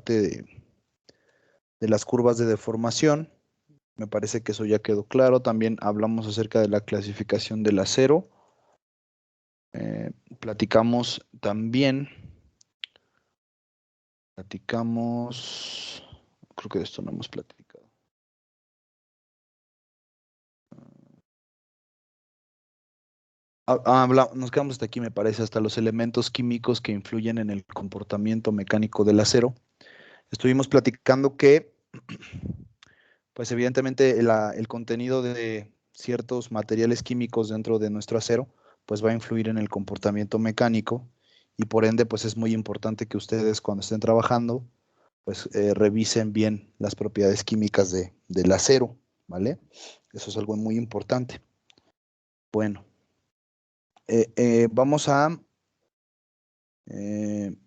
parte de las curvas de deformación. Me parece que eso ya quedó claro. También hablamos acerca de la clasificación del acero. Platicamos también, creo que de esto no hemos platicado. Nos quedamos hasta aquí, me parece, hasta los elementos químicos que influyen en el comportamiento mecánico del acero. Estuvimos platicando que, pues evidentemente, el contenido de ciertos materiales químicos dentro de nuestro acero, pues va a influir en el comportamiento mecánico y por ende, pues es muy importante que ustedes cuando estén trabajando, pues revisen bien las propiedades químicas del acero, ¿vale? Eso es algo muy importante. Bueno, vamos a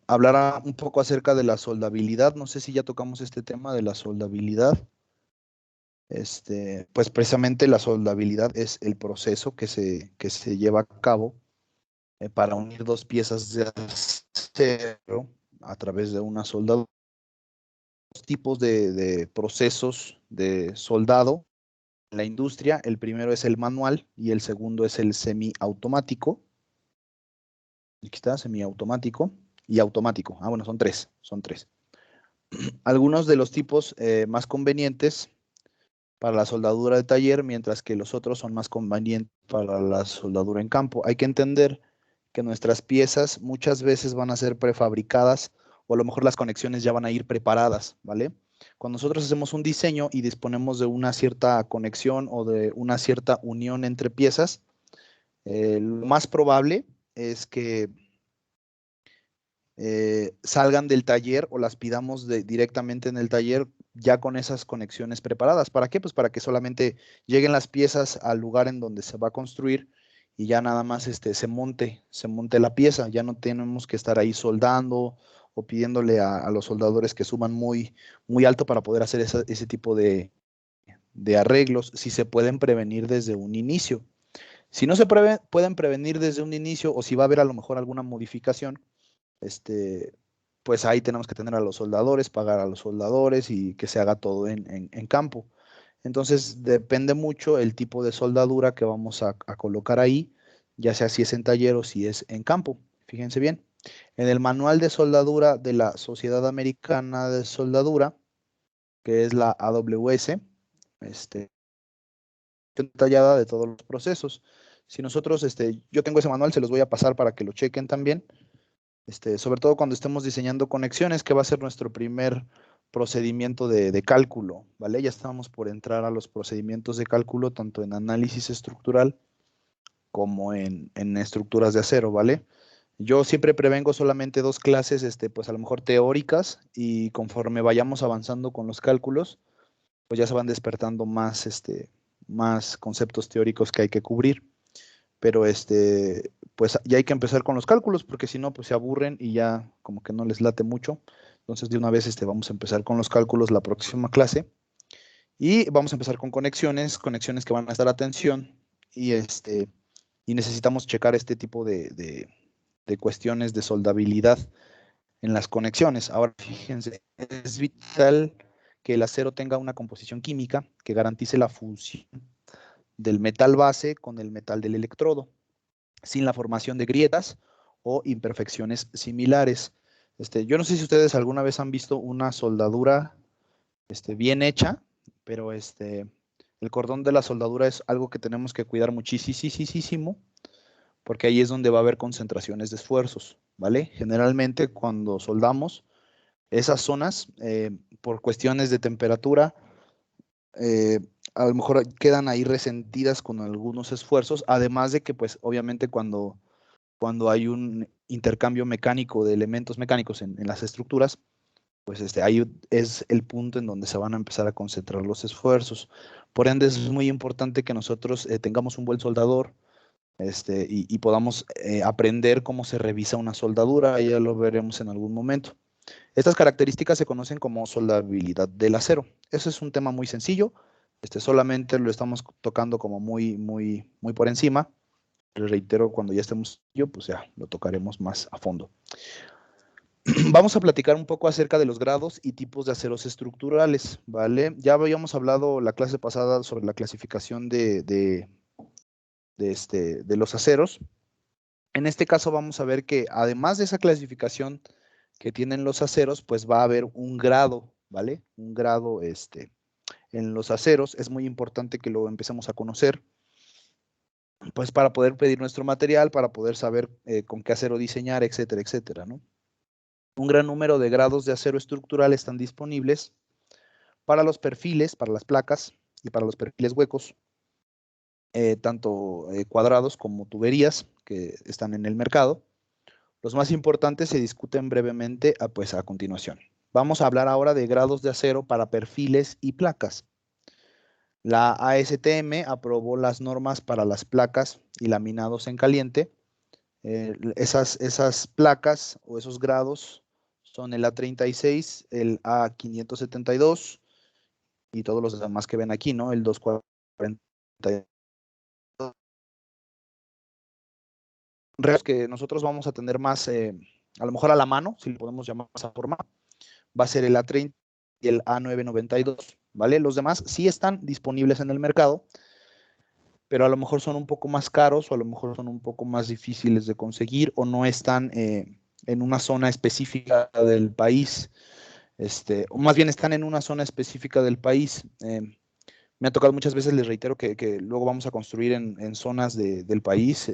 hablar un poco acerca de la soldabilidad. No sé si ya tocamos este tema de la soldabilidad. Pues precisamente la soldabilidad es el proceso que se lleva a cabo para unir dos piezas de acero a través de una soldadura. Dos tipos de procesos de soldado en la industria. El primero es el manual y el segundo es el semiautomático. Aquí está, semiautomático y automático. Bueno, son tres. Algunos de los tipos más convenientes para la soldadura de taller, mientras que los otros son más convenientes para la soldadura en campo. Hay que entender que nuestras piezas muchas veces van a ser prefabricadas o a lo mejor las conexiones ya van a ir preparadas, ¿vale? Cuando nosotros hacemos un diseño y disponemos de una cierta conexión o de una cierta unión entre piezas, lo más probable es que salgan del taller o las pidamos directamente en el taller ya con esas conexiones preparadas. ¿Para qué? Pues para que solamente lleguen las piezas al lugar en donde se va a construir y ya nada más se monte la pieza. Ya no tenemos que estar ahí soldando o pidiéndole a los soldadores que suban muy, muy alto para poder hacer ese tipo de arreglos, si se pueden prevenir desde un inicio. Si no se pueden prevenir desde un inicio o si va a haber a lo mejor alguna modificación, pues ahí tenemos que tener a los soldadores, pagar a los soldadores y que se haga todo en campo. Entonces depende mucho el tipo de soldadura que vamos a colocar ahí, ya sea si es en taller o si es en campo. Fíjense bien, en el manual de soldadura de la Sociedad Americana de Soldadura, que es la AWS, detallada de todos los procesos. Si nosotros, yo tengo ese manual, se los voy a pasar para que lo chequen también. Sobre todo cuando estemos diseñando conexiones, que va a ser nuestro primer procedimiento de cálculo, ¿vale? Ya estamos por entrar a los procedimientos de cálculo, tanto en análisis estructural como en estructuras de acero, ¿vale? Yo siempre prevengo solamente dos clases, pues a lo mejor teóricas, y conforme vayamos avanzando con los cálculos, pues ya se van despertando más conceptos teóricos que hay que cubrir. Pero pues ya hay que empezar con los cálculos, porque si no, pues se aburren y ya como que no les late mucho. Entonces, de una vez vamos a empezar con los cálculos la próxima clase. Y vamos a empezar con conexiones que van a estar a tensión. Y necesitamos checar este tipo de cuestiones de soldabilidad en las conexiones. Ahora, fíjense, es vital que el acero tenga una composición química que garantice la fusión del metal base con el metal del electrodo, sin la formación de grietas o imperfecciones similares. Yo no sé si ustedes alguna vez han visto una soldadura bien hecha, pero el cordón de la soldadura es algo que tenemos que cuidar muchísimo, porque ahí es donde va a haber concentraciones de esfuerzos, ¿vale? Generalmente cuando soldamos esas zonas, por cuestiones de temperatura, a lo mejor quedan ahí resentidas con algunos esfuerzos, además de que pues obviamente cuando hay un intercambio mecánico de elementos mecánicos en las estructuras, pues ahí es el punto en donde se van a empezar a concentrar los esfuerzos. Por ende, es muy importante que nosotros tengamos un buen soldador y podamos aprender cómo se revisa una soldadura, ya lo veremos en algún momento. Estas características se conocen como soldabilidad del acero. Ese es un tema muy sencillo, solamente lo estamos tocando como muy por encima. Les reitero, cuando ya estemos yo, pues ya lo tocaremos más a fondo. vamos a platicar un poco acerca de los grados y tipos de aceros estructurales, ¿vale? Ya habíamos hablado la clase pasada sobre la clasificación de los aceros. En este caso vamos a ver que además de esa clasificación que tienen los aceros, pues va a haber un grado, ¿vale? Un grado en los aceros. Es muy importante que lo empecemos a conocer, pues para poder pedir nuestro material, para poder saber con qué acero diseñar, etcétera, etcétera, ¿no? Un gran número de grados de acero estructural están disponibles para los perfiles, para las placas y para los perfiles huecos, tanto cuadrados como tuberías que están en el mercado. Los más importantes se discuten brevemente pues a continuación. Vamos a hablar ahora de grados de acero para perfiles y placas. La ASTM aprobó las normas para las placas y laminados en caliente. Esas placas o esos grados son el A36, el A572 y todos los demás que ven aquí, ¿no? El 240. Que nosotros vamos a tener más, a lo mejor a la mano, si lo podemos llamar de esa forma, va a ser el A30 y el A992, ¿vale? Los demás sí están disponibles en el mercado, pero a lo mejor son un poco más caros o a lo mejor son un poco más difíciles de conseguir o no están en una zona específica del país, o más bien están en una zona específica del país. Me ha tocado muchas veces, les reitero, que luego vamos a construir en zonas del país,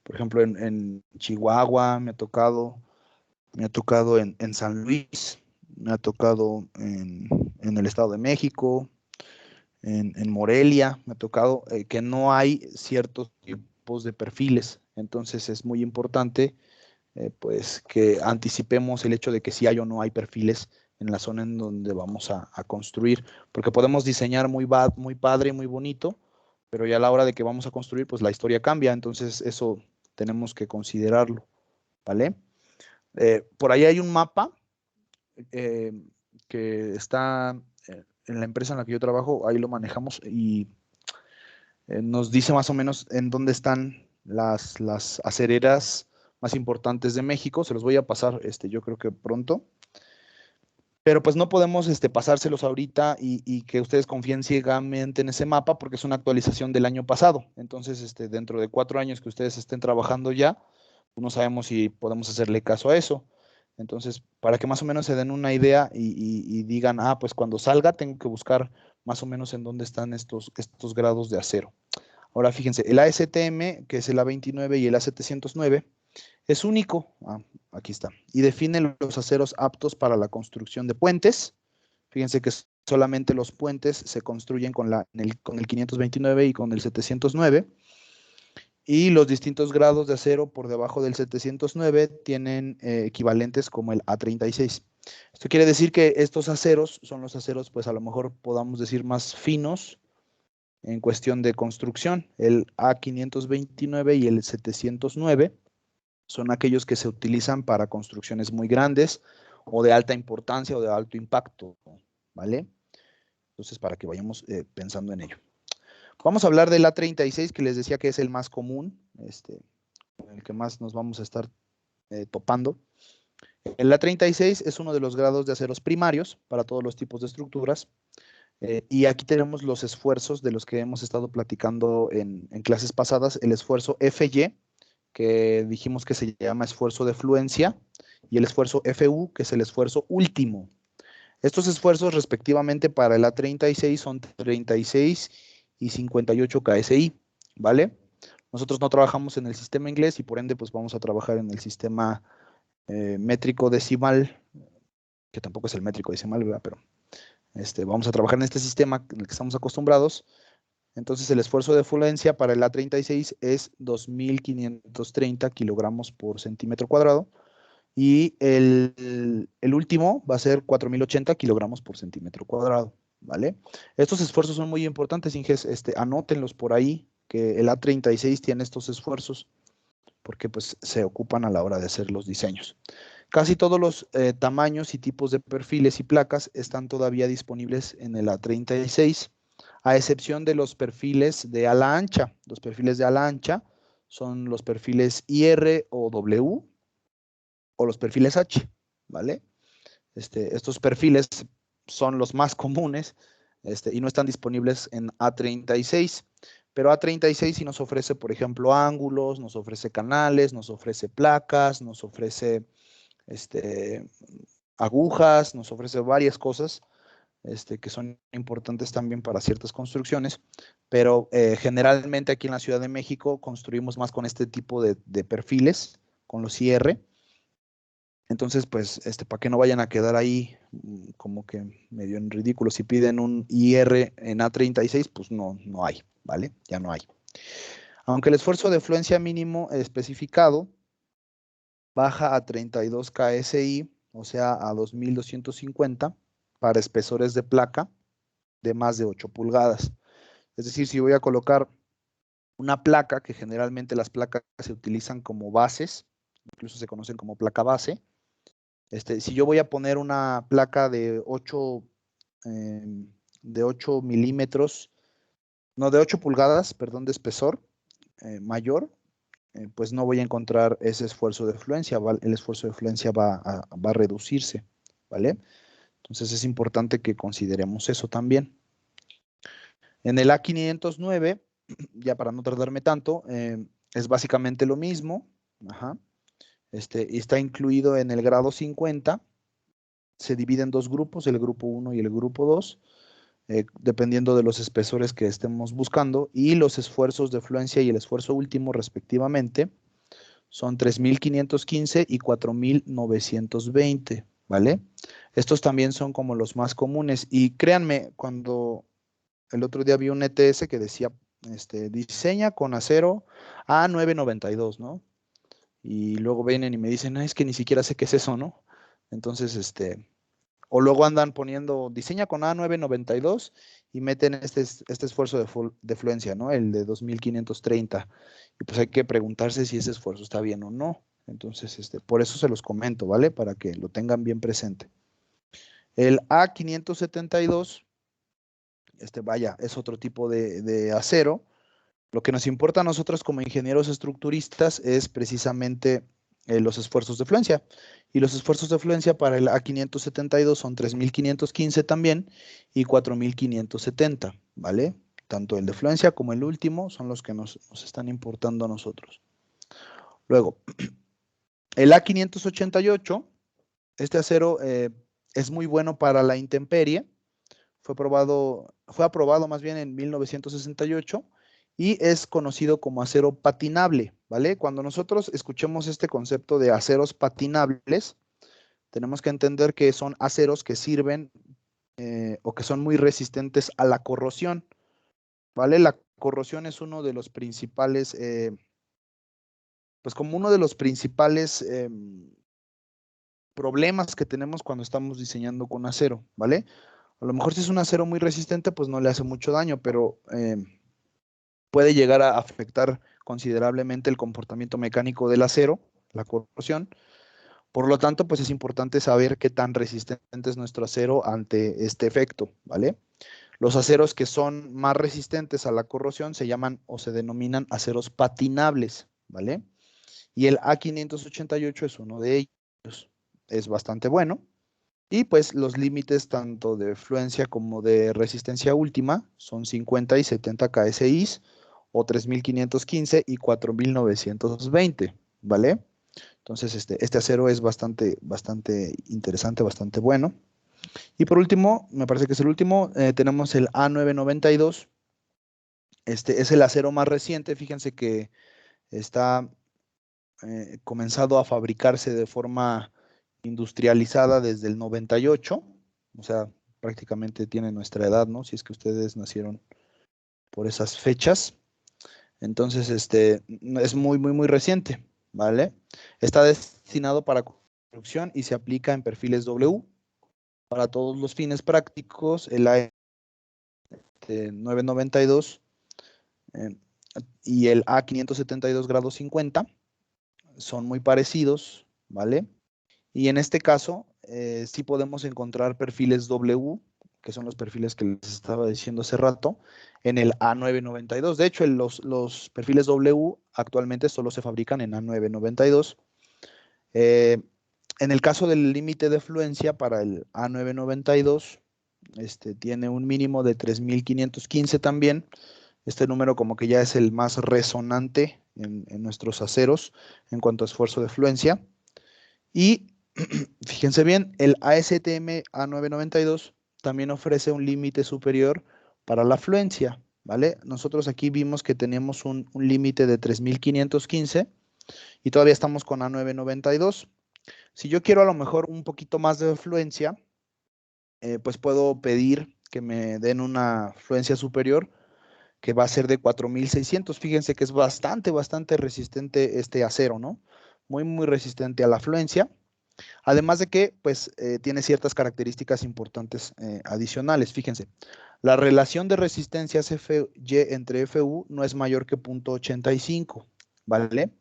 por ejemplo, en Chihuahua me ha tocado en San Luis, me ha tocado en el Estado de México, en Morelia, me ha tocado que no hay ciertos tipos de perfiles. Entonces es muy importante pues que anticipemos el hecho de que si hay o no hay perfiles en la zona en donde vamos a construir, porque podemos diseñar muy padre, muy bonito, pero ya a la hora de que vamos a construir, pues la historia cambia, entonces eso tenemos que considerarlo, ¿vale? Por ahí hay un mapa eh, que está en la empresa en la que yo trabajo, ahí lo manejamos y nos dice más o menos en dónde están las acereras más importantes de México. Se los voy a pasar, yo creo que pronto. Pero pues no podemos pasárselos ahorita y que ustedes confíen ciegamente en ese mapa porque es una actualización del año pasado. Entonces, dentro de 4 años que ustedes estén trabajando ya, pues no sabemos si podemos hacerle caso a eso. Entonces, para que más o menos se den una idea y digan, ah, pues cuando salga tengo que buscar más o menos en dónde están estos grados de acero. Ahora fíjense, el ASTM, que es el A29 y el A709, es único, aquí está, y define los aceros aptos para la construcción de puentes. Fíjense que solamente los puentes se construyen con el 529 y con el 709, y los distintos grados de acero por debajo del 709 tienen equivalentes como el A36. Esto quiere decir que estos aceros son los aceros, pues a lo mejor podamos decir más finos en cuestión de construcción. El A529 y el 709 son aquellos que se utilizan para construcciones muy grandes o de alta importancia o de alto impacto, ¿vale? Entonces, para que vayamos pensando en ello. Vamos a hablar del A36, que les decía que es el más común, el que más nos vamos a estar topando. El A36 es uno de los grados de aceros primarios para todos los tipos de estructuras. Y aquí tenemos los esfuerzos de los que hemos estado platicando en clases pasadas. El esfuerzo FY, que dijimos que se llama esfuerzo de fluencia, y el esfuerzo FU, que es el esfuerzo último. Estos esfuerzos respectivamente para el A36 son 36 y 58 KSI, ¿vale? Nosotros no trabajamos en el sistema inglés y por ende pues vamos a trabajar en el sistema métrico decimal, que tampoco es el métrico decimal, ¿verdad? Pero vamos a trabajar en este sistema en el que estamos acostumbrados. Entonces el esfuerzo de fluencia para el A36 es 2.530 kilogramos por centímetro cuadrado y el último va a ser 4.080 kilogramos por centímetro cuadrado, ¿vale? Estos esfuerzos son muy importantes, Inges, anótenlos por ahí, que el A36 tiene estos esfuerzos porque pues se ocupan a la hora de hacer los diseños. Casi todos los tamaños y tipos de perfiles y placas están todavía disponibles en el A36, a excepción de los perfiles de ala ancha. Los perfiles de ala ancha son los perfiles IR o W o los perfiles H, ¿vale? Estos perfiles son los más comunes y no están disponibles en A36, pero A36 sí nos ofrece, por ejemplo, ángulos, nos ofrece canales, nos ofrece placas, nos ofrece agujas, nos ofrece varias cosas que son importantes también para ciertas construcciones, pero generalmente aquí en la Ciudad de México construimos más con este tipo de perfiles, con los IR. Entonces, pues, para que no vayan a quedar ahí como que medio en ridículo, si piden un IR en A36, pues no hay, ¿vale? Ya no hay. Aunque el esfuerzo de fluencia mínimo especificado baja a 32 KSI, o sea, a 2250 para espesores de placa de más de 8 pulgadas. Es decir, si voy a colocar una placa, que generalmente las placas se utilizan como bases, incluso se conocen como placa base. Si yo voy a poner una placa de 8 milímetros, no, de 8 pulgadas, perdón, de espesor mayor, pues no voy a encontrar ese esfuerzo de fluencia, el esfuerzo de fluencia va a reducirse, ¿vale? Entonces es importante que consideremos eso también. En el A509, ya para no tardarme tanto, es básicamente lo mismo, ajá. Está incluido en el grado 50, se divide en dos grupos, el grupo 1 y el grupo 2, dependiendo de los espesores que estemos buscando, y los esfuerzos de fluencia y el esfuerzo último respectivamente son 3.515 y 4.920, ¿vale? Estos también son como los más comunes, y créanme, cuando el otro día vi un ETS que decía, diseña con acero A992, ¿no? Y luego vienen y me dicen, es que ni siquiera sé qué es eso, ¿no? Entonces, o luego andan poniendo diseña con A992 y meten este esfuerzo de fluencia, ¿no? El de 2530. Y pues hay que preguntarse si ese esfuerzo está bien o no. Entonces, por eso se los comento, ¿vale? Para que lo tengan bien presente. El A572, vaya, es otro tipo de acero. Lo que nos importa a nosotros como ingenieros estructuristas es precisamente los esfuerzos de fluencia. Y los esfuerzos de fluencia para el A572 son 3.515 también y 4.570, ¿vale? Tanto el de fluencia como el último son los que nos están importando a nosotros. Luego, el A588, este acero es muy bueno para la intemperie. Fue aprobado más bien en 1968 y es conocido como acero patinable, ¿vale? Cuando nosotros escuchemos este concepto de aceros patinables, tenemos que entender que son aceros que sirven o que son muy resistentes a la corrosión, ¿vale? La corrosión es uno de los principales, pues como uno de los principales problemas que tenemos cuando estamos diseñando con acero, ¿vale? A lo mejor si es un acero muy resistente, pues no le hace mucho daño, pero puede llegar a afectar considerablemente el comportamiento mecánico del acero, la corrosión. Por lo tanto, pues es importante saber qué tan resistente es nuestro acero ante este efecto, ¿vale? Los aceros que son más resistentes a la corrosión se llaman o se denominan aceros patinables, ¿vale? Y el A588 es uno de ellos. Es bastante bueno. Y pues los límites tanto de fluencia como de resistencia última son 50 y 70 KSI o 3.515 y 4.920, ¿vale? Entonces este acero es bastante interesante, bastante bueno. Y por último, me parece que es el último, tenemos el A992. Este es el acero más reciente, fíjense que está comenzado a fabricarse de forma industrializada desde el 98, o sea, prácticamente tiene nuestra edad, ¿no? Si es que ustedes nacieron por esas fechas. Entonces, es muy reciente, ¿vale? Está destinado para construcción y se aplica en perfiles W. Para todos los fines prácticos, el A992 y el A572 grado 50 son muy parecidos, ¿vale? Y en este caso, sí podemos encontrar perfiles W, que son los perfiles que les estaba diciendo hace rato, en el A992. De hecho, los perfiles W actualmente solo se fabrican en A992. En el caso del límite de fluencia para el A992, tiene un mínimo de 3515 también. Este número como que ya es el más resonante en nuestros aceros en cuanto a esfuerzo de fluencia. Y fíjense bien, el ASTM A992 también ofrece un límite superior para la fluencia, ¿vale? Nosotros aquí vimos que teníamos un límite de 3515 y todavía estamos con A992. Si yo quiero a lo mejor un poquito más de fluencia, pues puedo pedir que me den una fluencia superior que va a ser de 4600. Fíjense que es bastante resistente este acero, ¿no? Muy resistente a la fluencia. Además de que, pues, tiene ciertas características importantes adicionales. Fíjense, la relación de resistencias FY entre FU no es mayor que 0.85, ¿vale?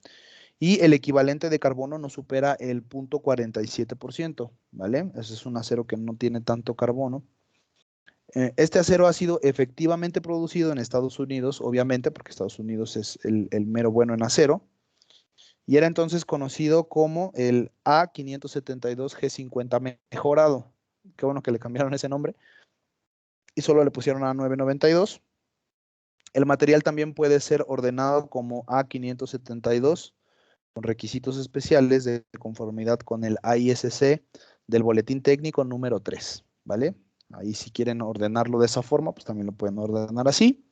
Y el equivalente de carbono no supera el 0.47%, ¿vale? Ese es un acero que no tiene tanto carbono. Este acero ha sido efectivamente producido en Estados Unidos, obviamente, porque Estados Unidos es el mero bueno en acero, y era entonces conocido como el A572G50 mejorado. Qué bueno que le cambiaron ese nombre, y solo le pusieron A992. El material también puede ser ordenado como A572 con requisitos especiales de conformidad con el AISC del Boletín Técnico número 3, ¿vale? Ahí si quieren ordenarlo de esa forma, pues también lo pueden ordenar así.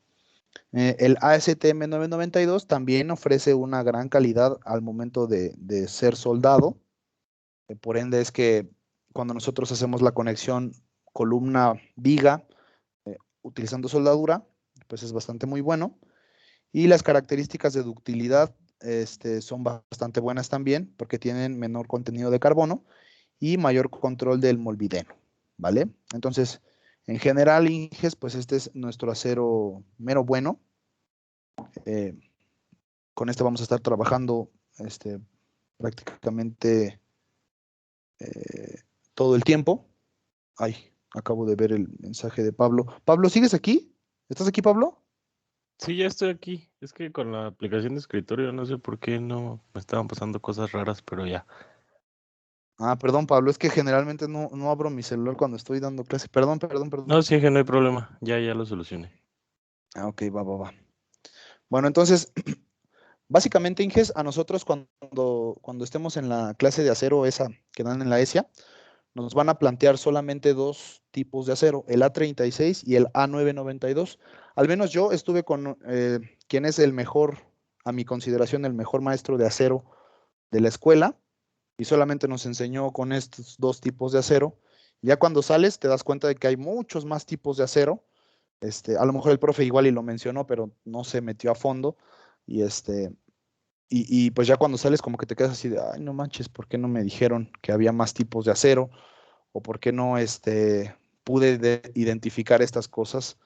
El ASTM 992 también ofrece una gran calidad al momento de ser soldado. Por ende es que cuando nosotros hacemos la conexión columna-viga utilizando soldadura, pues es bastante muy bueno. Y las características de ductilidad son bastante buenas también porque tienen menor contenido de carbono y mayor control del molibdeno, ¿vale? Entonces, en general, Inges, pues este es nuestro acero mero bueno. Con este vamos a estar trabajando prácticamente todo el tiempo. Ay, acabo de ver el mensaje de Pablo. Pablo, ¿sigues aquí? ¿Estás aquí, Pablo? Sí, ya estoy aquí. Es que con la aplicación de escritorio no sé por qué no me estaban pasando cosas raras, pero ya. Ah, perdón, Pablo, es que generalmente no abro mi celular cuando estoy dando clase. Perdón. No, sí, que no hay problema. Ya lo solucioné. Ah, ok, va. Bueno, entonces, básicamente, Inges, a nosotros cuando estemos en la clase de acero esa que dan en la ESIA, nos van a plantear solamente dos tipos de acero, el A36 y el A992. Al menos yo estuve con quien es el mejor, a mi consideración, el mejor maestro de acero de la escuela, y solamente nos enseñó con estos dos tipos de acero. Ya cuando sales te das cuenta de que hay muchos más tipos de acero. A lo mejor el profe igual y lo mencionó, pero no se metió a fondo. Y y pues ya cuando sales como que te quedas así de, ay, no manches, ¿por qué no me dijeron que había más tipos de acero? O por qué no pude identificar estas cosas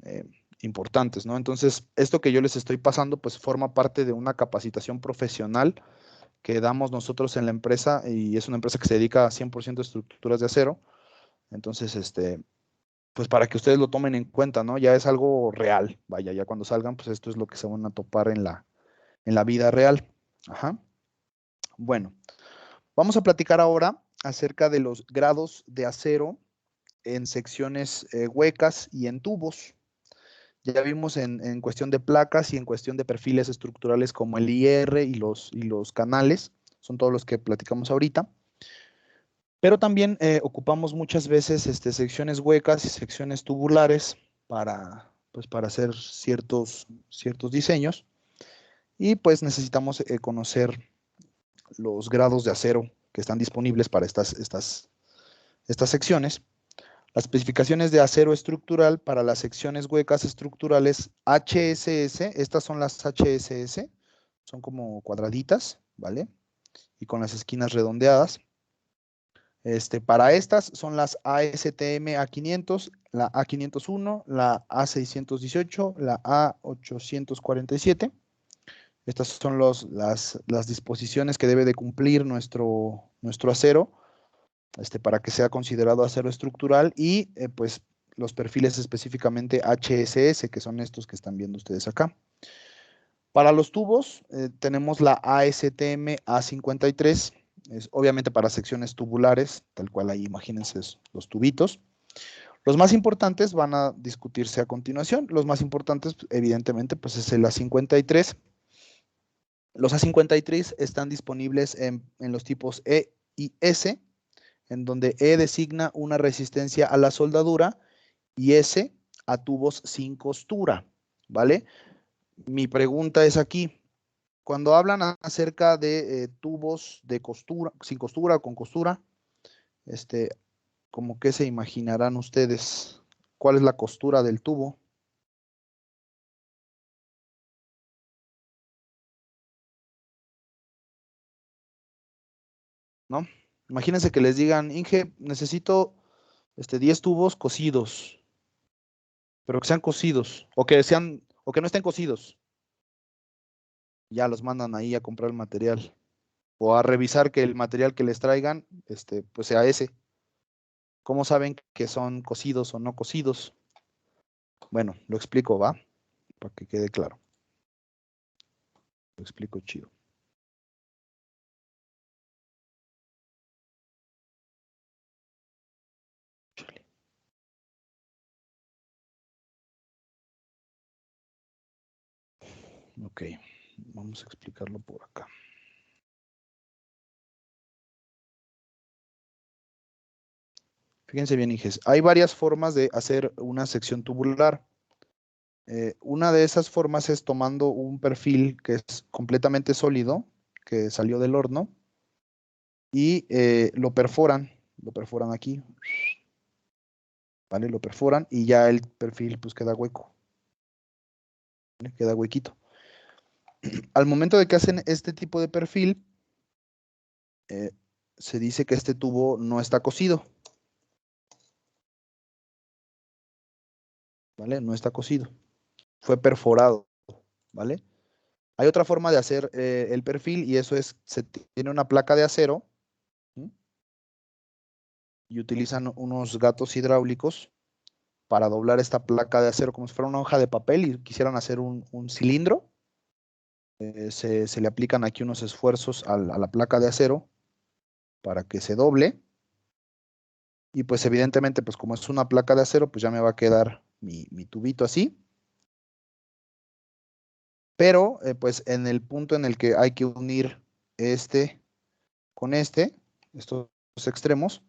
eh, importantes, ¿no? Entonces, esto que yo les estoy pasando, pues forma parte de una capacitación profesional que damos nosotros en la empresa, y es una empresa que se dedica a 100% a estructuras de acero. Entonces, pues para que ustedes lo tomen en cuenta, ¿no? Ya es algo real, vaya, ya cuando salgan, pues esto es lo que se van a topar en la vida real. Ajá. Bueno, vamos a platicar ahora acerca de los grados de acero en secciones huecas y en tubos. Ya vimos en cuestión de placas y en cuestión de perfiles estructurales como el IR y los canales, son todos los que platicamos ahorita. Pero también ocupamos muchas veces secciones huecas y secciones tubulares pues, para hacer ciertos diseños. Y pues necesitamos conocer los grados de acero que están disponibles para estas secciones. Las especificaciones de acero estructural para las secciones huecas estructurales HSS, estas son las HSS, son como cuadraditas, ¿vale? Y con las esquinas redondeadas. Para estas son las ASTM A500, la A501, la A618, la A847. Estas son las disposiciones que debe de cumplir nuestro acero para que sea considerado acero estructural, y pues los perfiles específicamente HSS, que son estos que están viendo ustedes acá. Para los tubos tenemos la ASTM A53, Es obviamente para secciones tubulares, tal cual ahí imagínense los tubitos. Los más importantes van a discutirse a continuación. Los más importantes, evidentemente, pues es el A53. Los A53 están disponibles en los tipos E y S, en donde E designa una resistencia a la soldadura y S a tubos sin costura, ¿vale? Mi pregunta es aquí, cuando hablan acerca de tubos de costura, sin costura o con costura, ¿cómo que se imaginarán ustedes? ¿Cuál es la costura del tubo? ¿No? Imagínense que les digan, Inge, necesito 10 tubos cosidos, pero que sean cosidos, o que no estén cosidos. Ya los mandan ahí a comprar el material, o a revisar que el material que les traigan, pues sea ese. ¿Cómo saben que son cosidos o no cosidos? Bueno, lo explico, ¿va? Para que quede claro. Lo explico chido. Chale. Ok, vamos a explicarlo por acá. Fíjense bien, hijes. Hay varias formas de hacer una sección tubular. Una de esas formas es tomando un perfil que es completamente sólido, que salió del horno, y lo perforan aquí, ¿vale? Lo perforan y ya el perfil pues queda hueco, ¿vale? Queda huequito. Al momento de que hacen este tipo de perfil, eh, se dice que este tubo no está cosido, ¿vale? No está cosido, fue perforado, ¿vale? Hay otra forma de hacer el perfil y eso es, se tiene una placa de acero, ¿sí? Y utilizan unos gatos hidráulicos para doblar esta placa de acero como si fuera una hoja de papel y quisieran hacer un cilindro. Se le aplican aquí unos esfuerzos a la placa de acero para que se doble. Y pues evidentemente, pues como es una placa de acero, pues ya me va a quedar mi tubito así. Pero pues en el punto en el que hay que unir este con estos extremos,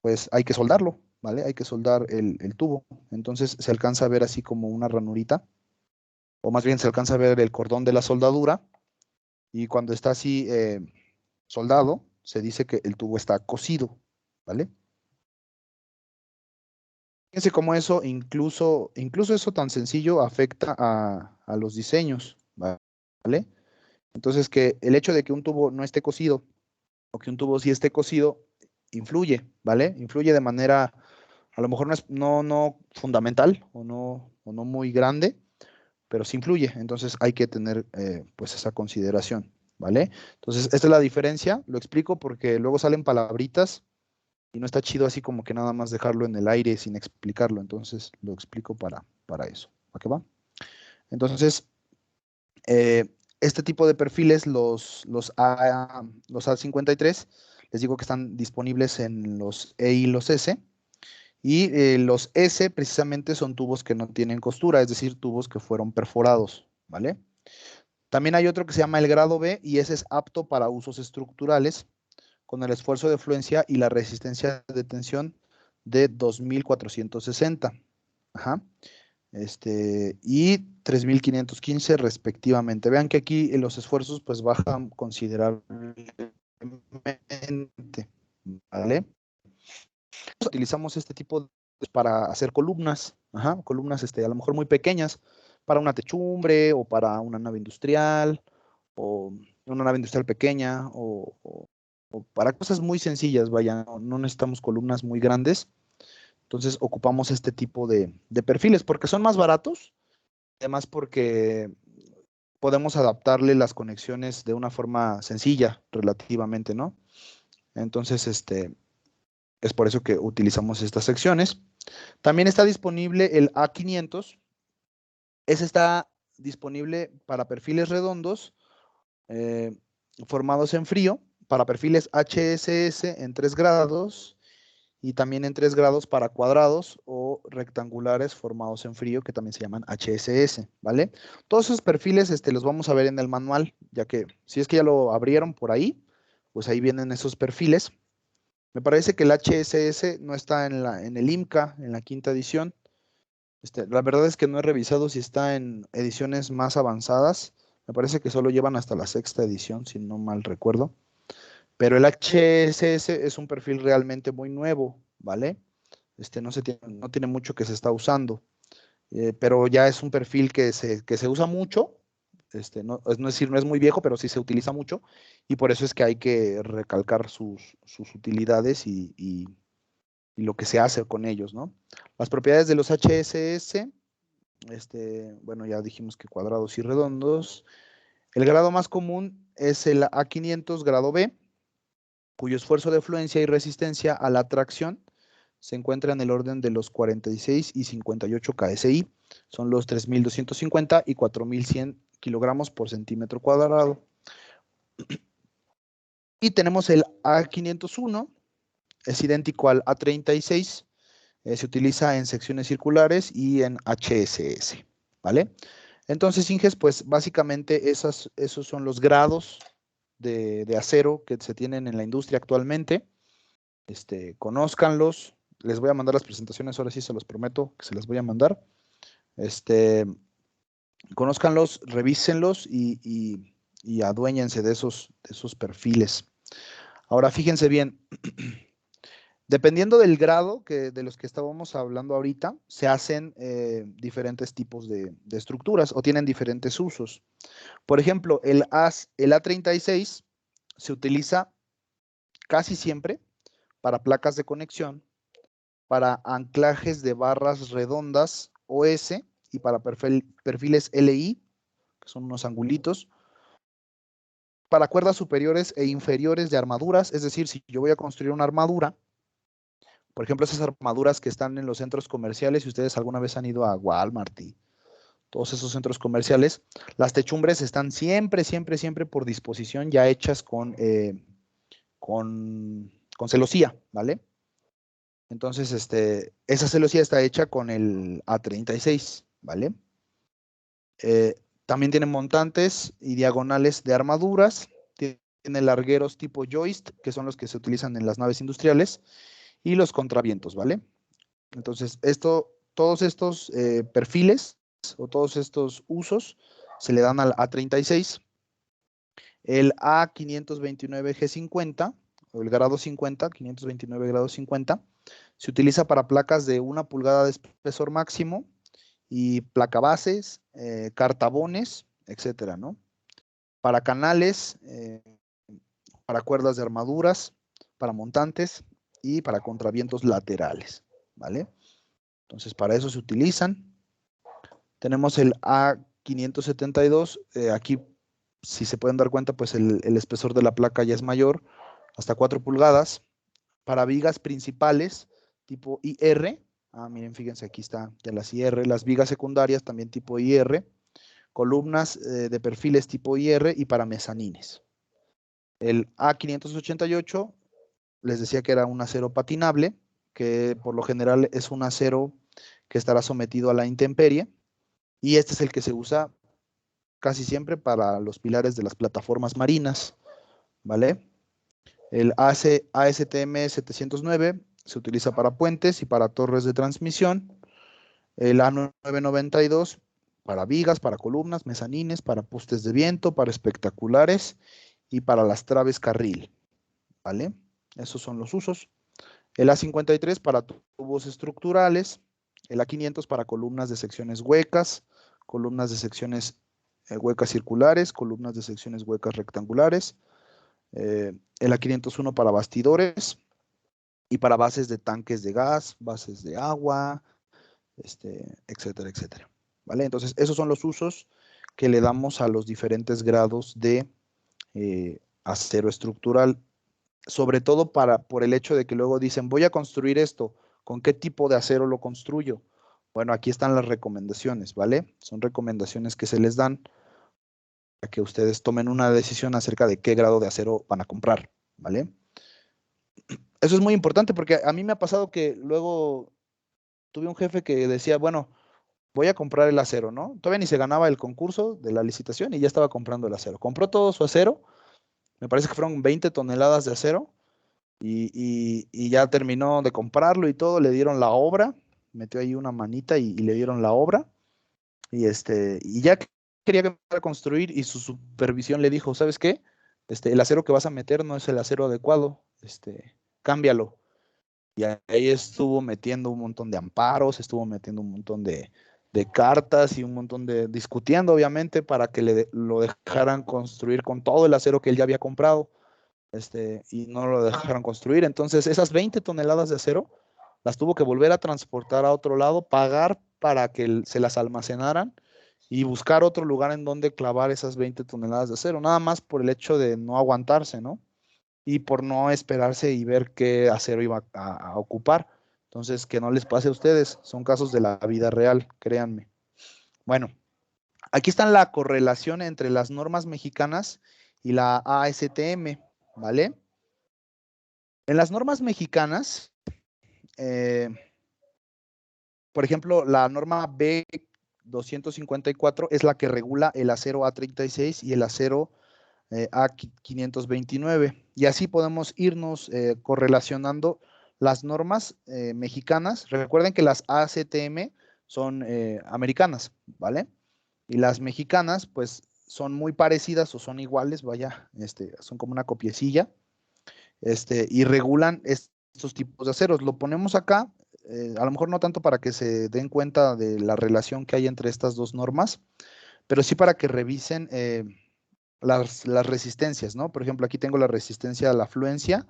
pues hay que soldarlo, ¿vale? Hay que soldar el tubo. Entonces se alcanza a ver así como una ranurita, o más bien se alcanza a ver el cordón de la soldadura, y cuando está así soldado, se dice que el tubo está cosido, ¿vale? Fíjense cómo eso, incluso eso tan sencillo afecta a los diseños, ¿vale? Entonces, que el hecho de que un tubo no esté cosido o que un tubo sí esté cosido, influye, ¿vale? Influye de manera, a lo mejor no fundamental o no muy grande, pero sí influye. Entonces, hay que tener pues esa consideración, ¿vale? Entonces, esta es la diferencia, lo explico porque luego salen palabritas y no está chido así como que nada más dejarlo en el aire sin explicarlo. Entonces lo explico para eso. ¿A qué va? Entonces, este tipo de perfiles, los A53, les digo que están disponibles en los E y los S. Y los S precisamente son tubos que no tienen costura, es decir, tubos que fueron perforados, ¿vale? También hay otro que se llama el grado B y ese es apto para usos estructurales con el esfuerzo de fluencia y la resistencia de tensión de 2460. Ajá. Y 3515 respectivamente. Vean que aquí los esfuerzos pues bajan considerablemente, ¿vale? Utilizamos este tipo para hacer columnas, ajá, columnas a lo mejor muy pequeñas, para una techumbre o para una nave industrial, o una nave industrial pequeña, o para cosas muy sencillas, vaya, no necesitamos columnas muy grandes, entonces ocupamos este tipo de perfiles porque son más baratos, además porque podemos adaptarle las conexiones de una forma sencilla relativamente, ¿no? Entonces, es por eso que utilizamos estas secciones. También está disponible el A500. Ese está disponible para perfiles redondos formados en frío, para perfiles HSS en 3 grados y también en 3 grados para cuadrados o rectangulares formados en frío, que también se llaman HSS, ¿vale? Todos esos perfiles los vamos a ver en el manual, ya que si es que ya lo abrieron por ahí, pues ahí vienen esos perfiles. Me parece que el HSS no está en el IMCA, en la 5ª edición. La verdad es que no he revisado si está en ediciones más avanzadas. Me parece que solo llevan hasta la 6ª edición, si no mal recuerdo. Pero el HSS es un perfil realmente muy nuevo, ¿vale? No tiene mucho que se está usando, pero ya es un perfil que se usa mucho. No es decir, no es muy viejo, pero sí se utiliza mucho. Y por eso es que hay que recalcar sus utilidades y lo que se hace con ellos, ¿no? Las propiedades de los HSS, bueno, ya dijimos que cuadrados y redondos. El grado más común es el A500 grado B, cuyo esfuerzo de fluencia y resistencia a la tracción se encuentra en el orden de los 46 y 58 KSI. Son los 3.250 y 4.100 kilogramos por centímetro cuadrado. Y tenemos el A501, es idéntico al A36, se utiliza en secciones circulares y en HSS, ¿vale? Entonces, Inges, pues básicamente esos son los grados de acero que se tienen en la industria actualmente. Conózcanlos. Les voy a mandar las presentaciones, ahora sí se los prometo que se las voy a mandar. Conózcanlos, revísenlos y aduéñense de esos perfiles. Ahora, fíjense bien, dependiendo del grado de los que estábamos hablando ahorita, se hacen diferentes tipos de estructuras o tienen diferentes usos. Por ejemplo, el A36 se utiliza casi siempre para placas de conexión, para anclajes de barras redondas OS y para perfiles LI, que son unos angulitos, para cuerdas superiores e inferiores de armaduras. Es decir, si yo voy a construir una armadura, por ejemplo, esas armaduras que están en los centros comerciales, si ustedes alguna vez han ido a Walmart y todos esos centros comerciales, las techumbres están siempre, siempre, siempre por disposición ya hechas con celosía, ¿vale? Entonces, esa celosía está hecha con el A36, ¿vale? También tiene montantes y diagonales de armaduras, tiene largueros tipo joist, que son los que se utilizan en las naves industriales, y los contravientos, ¿vale? Entonces, todos estos perfiles o todos estos usos se le dan al A36. El A529G50, o el grado 50, 529 grado 50, se utiliza para placas de 1 pulgada de espesor máximo y placabases, cartabones, etcétera, ¿no? Para canales, para cuerdas de armaduras, para montantes y para contravientos laterales, ¿vale? Entonces, para eso se utilizan. Tenemos el A572, aquí, si se pueden dar cuenta, pues el espesor de la placa ya es mayor, hasta 4 pulgadas. Para vigas principales, tipo IR, miren, fíjense, aquí está de las IR, las vigas secundarias también tipo IR, columnas de perfiles tipo IR y para mezanines. El A588, les decía que era un acero patinable, que por lo general es un acero que estará sometido a la intemperie, y este es el que se usa casi siempre para los pilares de las plataformas marinas, ¿vale? El ASTM 709 se utiliza para puentes y para torres de transmisión. El A992 para vigas, para columnas, mezanines, para postes de viento, para espectaculares y para las traves carril, ¿vale? Esos son los usos. El A53 para tubos estructurales. El A500 para columnas de secciones huecas, columnas de secciones huecas circulares, columnas de secciones huecas rectangulares. El A501 para bastidores y para bases de tanques de gas, bases de agua, etcétera, etcétera. ¿Vale? Entonces, esos son los usos que le damos a los diferentes grados de acero estructural, sobre todo por el hecho de que luego dicen, voy a construir esto, ¿con qué tipo de acero lo construyo? Bueno, aquí están las recomendaciones, ¿vale? Son recomendaciones que se les dan para que ustedes tomen una decisión acerca de qué grado de acero van a comprar, ¿vale? Eso es muy importante porque a mí me ha pasado que luego tuve un jefe que decía, bueno, voy a comprar el acero, ¿no? Todavía ni se ganaba el concurso de la licitación y ya estaba comprando el acero. Compró todo su acero, me parece que fueron 20 toneladas de acero y ya terminó de comprarlo y todo, le dieron la obra, metió ahí una manita y le dieron la obra y ya quería que empezara a construir y su supervisión le dijo, ¿sabes qué? El acero que vas a meter no es el acero adecuado, cámbialo. Y ahí estuvo metiendo un montón de amparos, estuvo metiendo un montón de cartas y un montón de discutiendo, obviamente, para que lo dejaran construir con todo el acero que él ya había comprado, y no lo dejaran construir. Entonces, esas 20 toneladas de acero las tuvo que volver a transportar a otro lado, pagar para que se las almacenaran y buscar otro lugar en donde clavar esas 20 toneladas de acero, nada más por el hecho de no aguantarse, ¿no? Y por no esperarse y ver qué acero iba a ocupar. Entonces, que no les pase a ustedes, son casos de la vida real, créanme. Bueno, aquí está la correlación entre las normas mexicanas y la ASTM, ¿vale? En las normas mexicanas, eh, por ejemplo, la norma B254 es la que regula el acero A36 y el acero A529. Y así podemos irnos correlacionando las normas mexicanas. Recuerden que las ACTM son americanas, ¿vale? Y las mexicanas, pues, son muy parecidas o son iguales, vaya, son como una copiecilla, y regulan estos tipos de aceros. Lo ponemos acá, a lo mejor no tanto para que se den cuenta de la relación que hay entre estas dos normas, pero sí para que revisen las resistencias, ¿no? Por ejemplo, aquí tengo la resistencia a la afluencia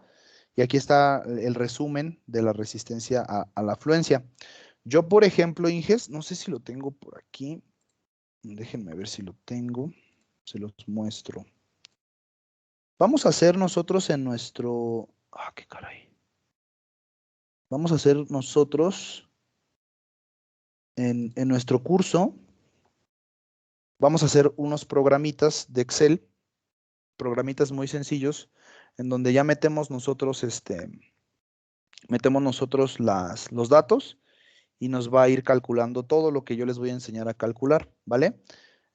y aquí está el resumen de la resistencia a la afluencia. Yo, por ejemplo, Inges, no sé si lo tengo por aquí. Déjenme ver si lo tengo. Se los muestro. Vamos a hacer nosotros en nuestro... Ah, qué caray. Vamos a hacer nosotros en nuestro curso. Vamos a hacer unos programitas de Excel, programitas muy sencillos, en donde ya metemos nosotros los datos y nos va a ir calculando todo lo que yo les voy a enseñar a calcular, ¿vale?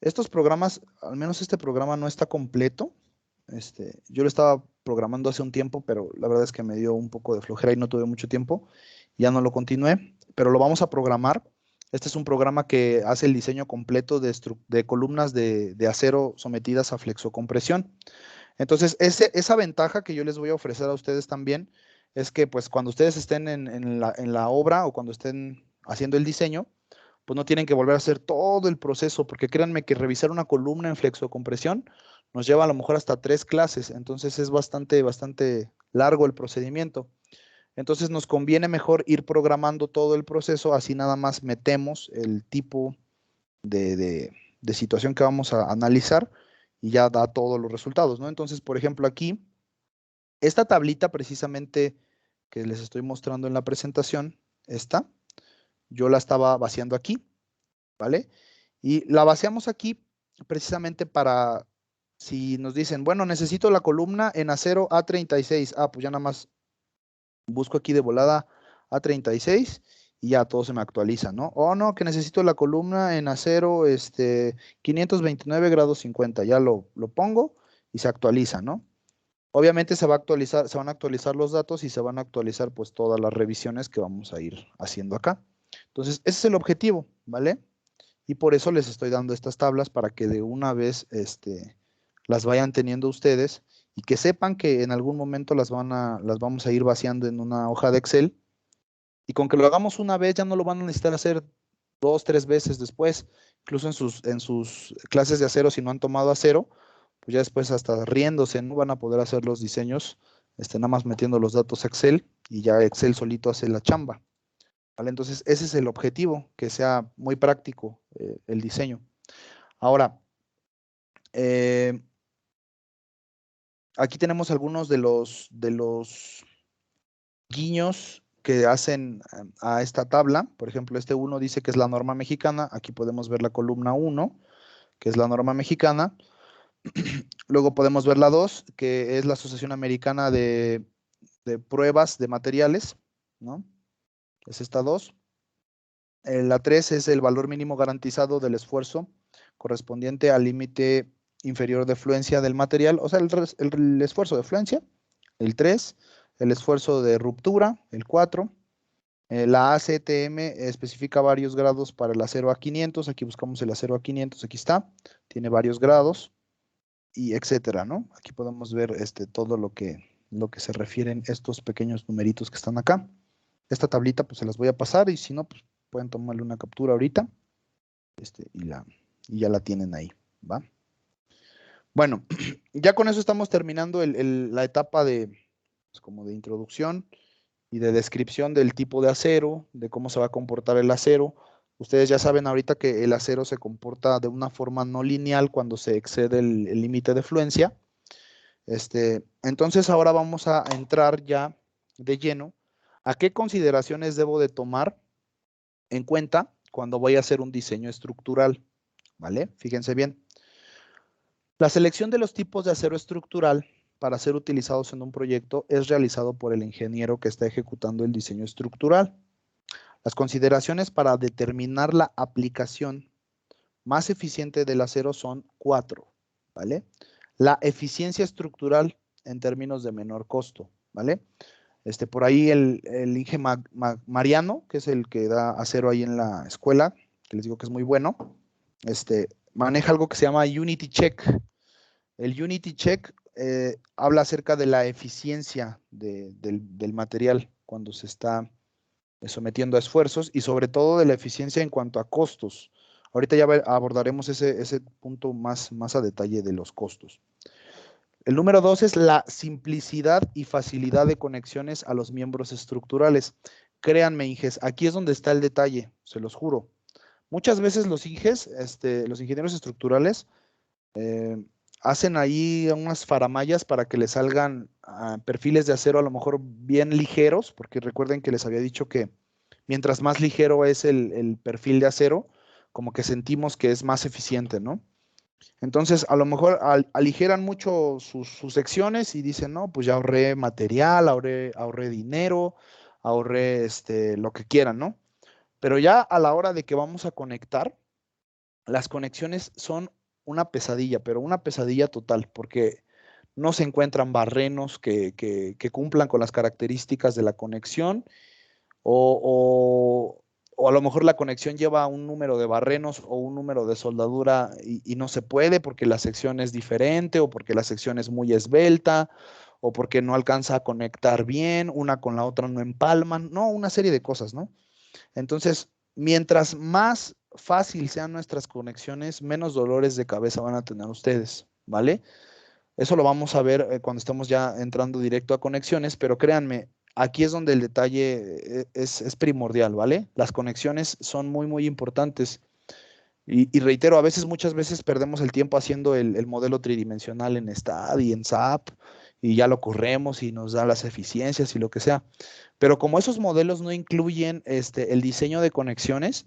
Estos programas, al menos este programa no está completo. Yo lo estaba programando hace un tiempo, pero la verdad es que me dio un poco de flojera y no tuve mucho tiempo. Ya no lo continué, pero lo vamos a programar. Este es un programa que hace el diseño completo de columnas de acero sometidas a flexocompresión. Entonces, esa ventaja que yo les voy a ofrecer a ustedes también es que pues cuando ustedes estén en la obra o cuando estén haciendo el diseño, pues no tienen que volver a hacer todo el proceso, porque créanme que revisar una columna en flexocompresión nos lleva a lo mejor hasta 3 clases, entonces es bastante largo el procedimiento. Entonces nos conviene mejor ir programando todo el proceso, así nada más metemos el tipo de situación que vamos a analizar y ya da todos los resultados, ¿no? Entonces, por ejemplo, aquí, esta tablita precisamente que les estoy mostrando en la presentación, yo la estaba vaciando aquí, ¿vale? Y la vaciamos aquí precisamente para, si nos dicen, bueno, necesito la columna en acero A36, pues ya nada más busco aquí de volada A36 y ya todo se me actualiza, ¿no? O no, que necesito la columna en acero 529 grados 50, ya lo pongo y se actualiza, ¿no? Obviamente se van a actualizar los datos y se van a actualizar pues todas las revisiones que vamos a ir haciendo acá. Entonces, ese es el objetivo, ¿vale? Y por eso les estoy dando estas tablas para que de una vez las vayan teniendo ustedes y que sepan que en algún momento las vamos a ir vaciando en una hoja de Excel y con que lo hagamos una vez ya no lo van a necesitar hacer 2, 3 veces después, incluso en sus clases de acero, si no han tomado acero, pues ya después hasta riéndose, no van a poder hacer los diseños, nada más metiendo los datos a Excel y ya Excel solito hace la chamba. ¿Vale? Entonces, ese es el objetivo, que sea muy práctico el diseño. Ahora, eh, aquí tenemos algunos de los guiños que hacen a esta tabla. Por ejemplo, este 1 dice que es la norma mexicana. Aquí podemos ver la columna 1, que es la norma mexicana. Luego podemos ver la 2, que es la Asociación Americana de Pruebas de Materiales, ¿no? Es esta 2. La 3 es el valor mínimo garantizado del esfuerzo correspondiente al límite inferior de fluencia del material, o sea, el esfuerzo de fluencia, el 3, el esfuerzo de ruptura, el 4. La ACTM especifica varios grados para el acero A500, aquí buscamos el acero A500, aquí está, tiene varios grados, y etcétera, ¿no? Aquí podemos ver todo lo que se refieren estos pequeños numeritos que están acá. Esta tablita pues se las voy a pasar y si no, pues pueden tomarle una captura ahorita y ya la tienen ahí, ¿va? Bueno, ya con eso estamos terminando la etapa de, pues, como de introducción y de descripción del tipo de acero, de cómo se va a comportar el acero. Ustedes ya saben ahorita que el acero se comporta de una forma no lineal cuando se excede el límite de fluencia. Entonces ahora vamos a entrar ya de lleno a qué consideraciones debo de tomar en cuenta cuando voy a hacer un diseño estructural, ¿vale? Fíjense bien. La selección de los tipos de acero estructural para ser utilizados en un proyecto es realizado por el ingeniero que está ejecutando el diseño estructural. Las consideraciones para determinar la aplicación más eficiente del acero son 4, ¿vale? La eficiencia estructural en términos de menor costo, ¿vale? Por ahí el Inge Mariano, que es el que da acero ahí en la escuela, que les digo que es muy bueno, maneja algo que se llama Unity Check. El Unity Check habla acerca de la eficiencia del material cuando se está sometiendo a esfuerzos y sobre todo de la eficiencia en cuanto a costos. Ahorita ya abordaremos ese punto más a detalle de los costos. El número 2 es la simplicidad y facilidad de conexiones a los miembros estructurales. Créanme, Inges, aquí es donde está el detalle, se los juro. Muchas veces los Inges, los ingenieros estructurales, hacen ahí unas faramayas para que les salgan perfiles de acero a lo mejor bien ligeros, porque recuerden que les había dicho que mientras más ligero es el perfil de acero, como que sentimos que es más eficiente, ¿no? Entonces, a lo mejor aligeran mucho sus secciones y dicen, no, pues ya ahorré material, ahorré dinero, ahorré lo que quieran, ¿no? Pero ya a la hora de que vamos a conectar, las conexiones son una pesadilla, pero una pesadilla total, porque no se encuentran barrenos que cumplan con las características de la conexión o a lo mejor la conexión lleva un número de barrenos o un número de soldadura y no se puede porque la sección es diferente o porque la sección es muy esbelta o porque no alcanza a conectar bien, una con la otra no empalman, no, una serie de cosas, ¿no? Entonces, mientras más fácil sean nuestras conexiones, menos dolores de cabeza van a tener ustedes, ¿vale? Eso lo vamos a ver cuando estemos ya entrando directo a conexiones, pero créanme, aquí es donde el detalle es primordial, ¿vale? Las conexiones son muy importantes. Y reitero, muchas veces perdemos el tiempo haciendo el modelo tridimensional en STAAD y en SAP, y ya lo corremos y nos da las eficiencias y lo que sea. Pero como esos modelos no incluyen el diseño de conexiones,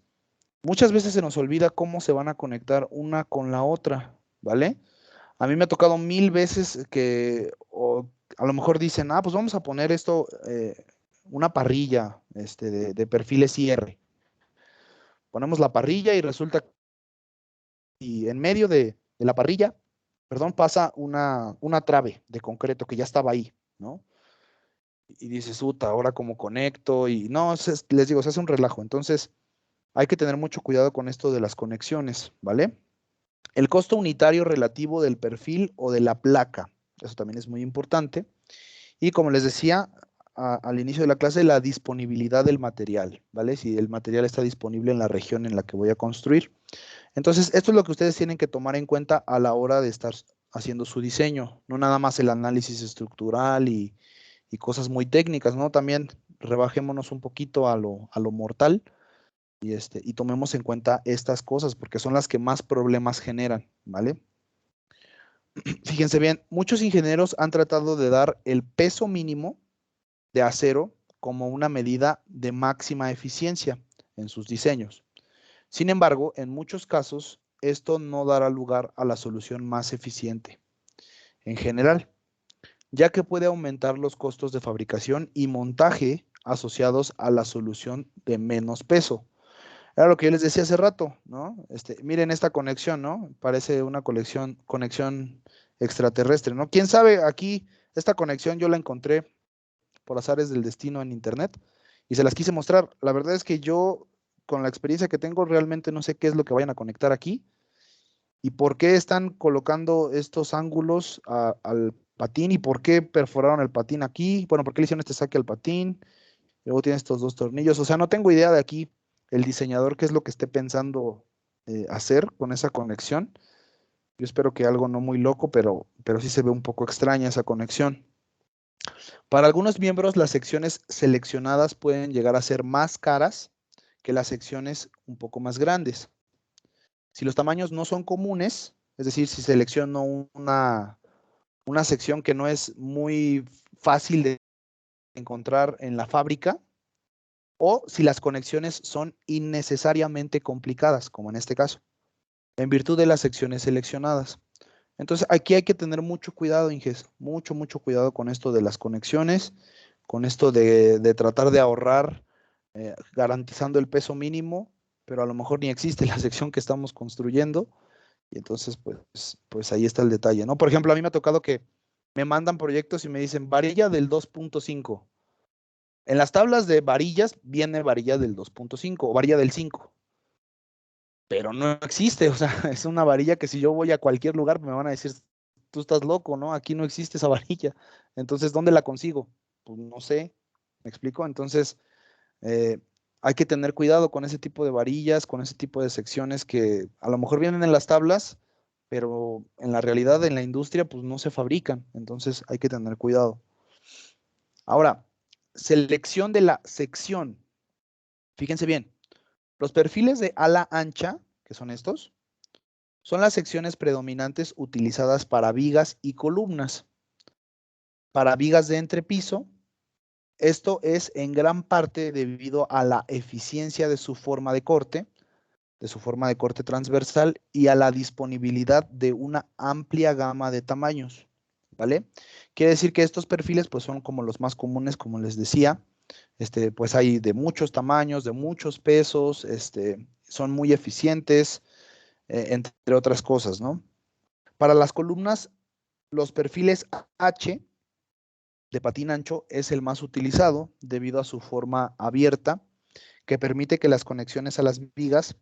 muchas veces se nos olvida cómo se van a conectar una con la otra, ¿vale? A mí me ha tocado 1000 veces que a lo mejor dicen, pues vamos a poner esto, una parrilla de perfiles IR. Ponemos la parrilla y resulta que en medio de la parrilla, perdón, pasa una trave de concreto que ya estaba ahí, ¿no? Y dices, ahora cómo conecto, y no, les digo, se hace un relajo. Entonces, hay que tener mucho cuidado con esto de las conexiones, ¿vale? El costo unitario relativo del perfil o de la placa, eso también es muy importante. Y como les decía al inicio de la clase, la disponibilidad del material, ¿vale? Si el material está disponible en la región en la que voy a construir. Entonces, esto es lo que ustedes tienen que tomar en cuenta a la hora de estar haciendo su diseño, no nada más el análisis estructural y cosas muy técnicas, ¿no? También rebajémonos un poquito a lo mortal y tomemos en cuenta estas cosas porque son las que más problemas generan, ¿vale? Fíjense bien, muchos ingenieros han tratado de dar el peso mínimo de acero como una medida de máxima eficiencia en sus diseños. Sin embargo, en muchos casos, esto no dará lugar a la solución más eficiente en general, ya que puede aumentar los costos de fabricación y montaje asociados a la solución de menos peso. Era lo que yo les decía hace rato, ¿no? Miren esta conexión, ¿no? Parece una conexión extraterrestre, ¿no? ¿Quién sabe? Aquí, esta conexión yo la encontré por azares del destino en internet y se las quise mostrar. La verdad es que yo, con la experiencia que tengo, realmente no sé qué es lo que vayan a conectar aquí y por qué están colocando estos ángulos al patín y por qué perforaron el patín aquí. Bueno, por qué le hicieron este saque al patín. Luego tiene estos dos tornillos. O sea, no tengo idea de aquí el diseñador qué es lo que esté pensando hacer con esa conexión. Yo espero que algo no muy loco, pero sí se ve un poco extraña esa conexión. Para algunos miembros, las secciones seleccionadas pueden llegar a ser más caras que las secciones un poco más grandes. Si los tamaños no son comunes, es decir, si selecciono una sección que no es muy fácil de encontrar en la fábrica, o si las conexiones son innecesariamente complicadas, como en este caso, en virtud de las secciones seleccionadas. Entonces, aquí hay que tener mucho cuidado, Inges, mucho cuidado con esto de las conexiones, con esto de tratar de ahorrar, garantizando el peso mínimo, pero a lo mejor ni existe la sección que estamos construyendo, y entonces, pues ahí está el detalle, ¿no? Por ejemplo, a mí me ha tocado que me mandan proyectos y me dicen varilla del 2.5. En las tablas de varillas viene varilla del 2.5 o varilla del 5, pero no existe, o sea, es una varilla que si yo voy a cualquier lugar me van a decir, tú estás loco, ¿no? Aquí no existe esa varilla. Entonces, ¿dónde la consigo? Pues no sé, ¿me explico? Entonces, eh, hay que tener cuidado con ese tipo de varillas, con ese tipo de secciones que a lo mejor vienen en las tablas, pero en la realidad, en la industria, pues no se fabrican. Entonces, hay que tener cuidado. Ahora, selección de la sección. Fíjense bien, los perfiles de ala ancha, que son estos, son las secciones predominantes utilizadas para vigas y columnas. Para vigas de entrepiso, esto es en gran parte debido a la eficiencia de su forma de corte transversal y a la disponibilidad de una amplia gama de tamaños, ¿vale? Quiere decir que estos perfiles pues son como los más comunes, como les decía, pues hay de muchos tamaños, de muchos pesos, son muy eficientes, entre otras cosas, ¿no? Para las columnas, los perfiles H de patín ancho es el más utilizado debido a su forma abierta que permite que las conexiones a las vigas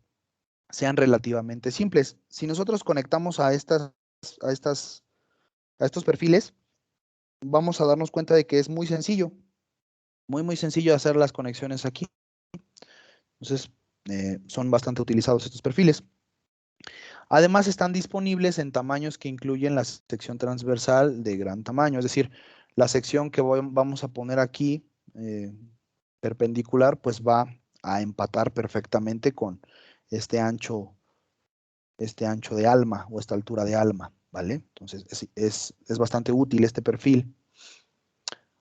sean relativamente simples. Si nosotros conectamos a estos perfiles, vamos a darnos cuenta de que es muy sencillo, muy sencillo hacer las conexiones aquí. Entonces, son bastante utilizados estos perfiles. Además, están disponibles en tamaños que incluyen la sección transversal de gran tamaño, es decir, la sección que vamos a poner aquí perpendicular, pues va a empatar perfectamente con este ancho de alma o esta altura de alma, ¿vale? Entonces, es bastante útil este perfil.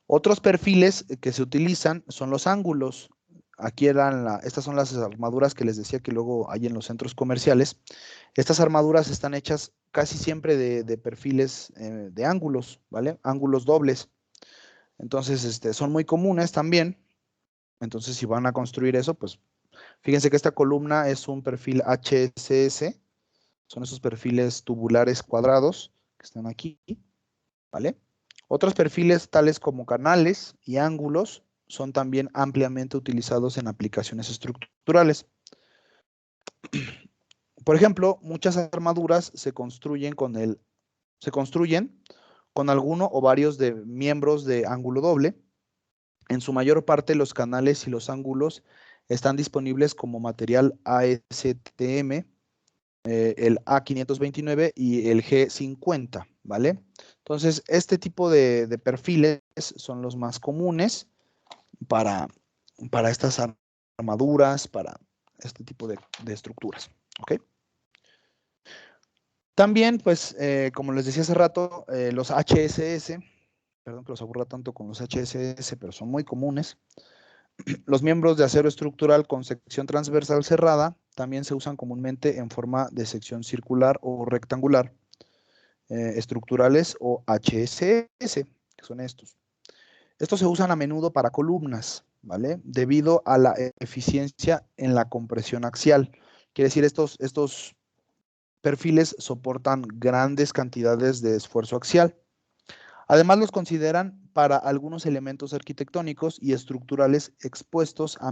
Otros perfiles que se utilizan son los ángulos. Aquí estas son las armaduras que les decía que luego hay en los centros comerciales. Estas armaduras están hechas casi siempre de perfiles de ángulos, ¿vale? Ángulos dobles. Entonces, son muy comunes también. Entonces, si van a construir eso, pues fíjense que esta columna es un perfil HSS. Son esos perfiles tubulares cuadrados que están aquí, ¿vale? Otros perfiles tales como canales y ángulos son también ampliamente utilizados en aplicaciones estructurales. Por ejemplo, muchas armaduras se construyen con alguno o varios de miembros de ángulo doble. En su mayor parte, los canales y los ángulos están disponibles como material ASTM, el A529 y el G50, ¿vale? Entonces, este tipo de perfiles son los más comunes para estas armaduras, para este tipo de estructuras, ¿ok? También, pues, como les decía hace rato, los HSS, perdón que los aburra tanto con los HSS, pero son muy comunes. Los miembros de acero estructural con sección transversal cerrada también se usan comúnmente en forma de sección circular o rectangular, estructurales o HSS, que son estos. Estos se usan a menudo para columnas, ¿vale? Debido a la eficiencia en la compresión axial. Quiere decir, estos perfiles soportan grandes cantidades de esfuerzo axial. Además, los consideran para algunos elementos arquitectónicos y estructurales expuestos a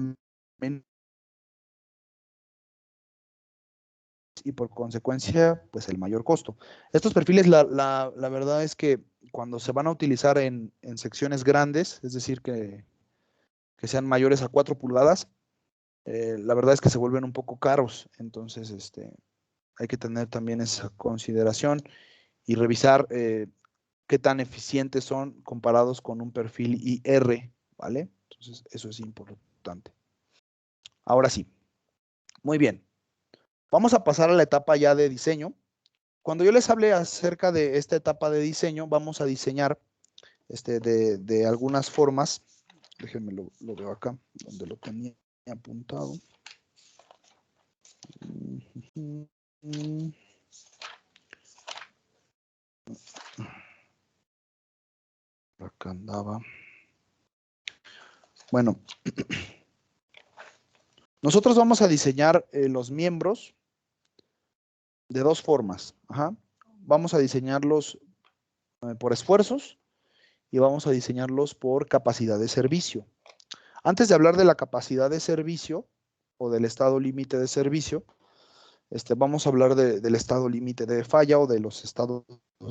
y por consecuencia, pues el mayor costo. Estos perfiles, la verdad es que cuando se van a utilizar en secciones grandes, es decir, que sean mayores a 4 pulgadas, la verdad es que se vuelven un poco caros. Entonces, hay que tener también esa consideración y revisar qué tan eficientes son comparados con un perfil IR, ¿vale? Entonces, eso es importante. Ahora sí, muy bien. Vamos a pasar a la etapa ya de diseño. Cuando yo les hable acerca de esta etapa de diseño, vamos a diseñar de algunas formas. Déjenme lo veo acá, donde lo tenía apuntado. Acá andaba. Bueno, nosotros vamos a diseñar los miembros de dos formas. Ajá. Vamos a diseñarlos por esfuerzos y vamos a diseñarlos por capacidad de servicio. Antes de hablar de la capacidad de servicio o del estado límite de servicio, vamos a hablar del estado límite de falla o de los estados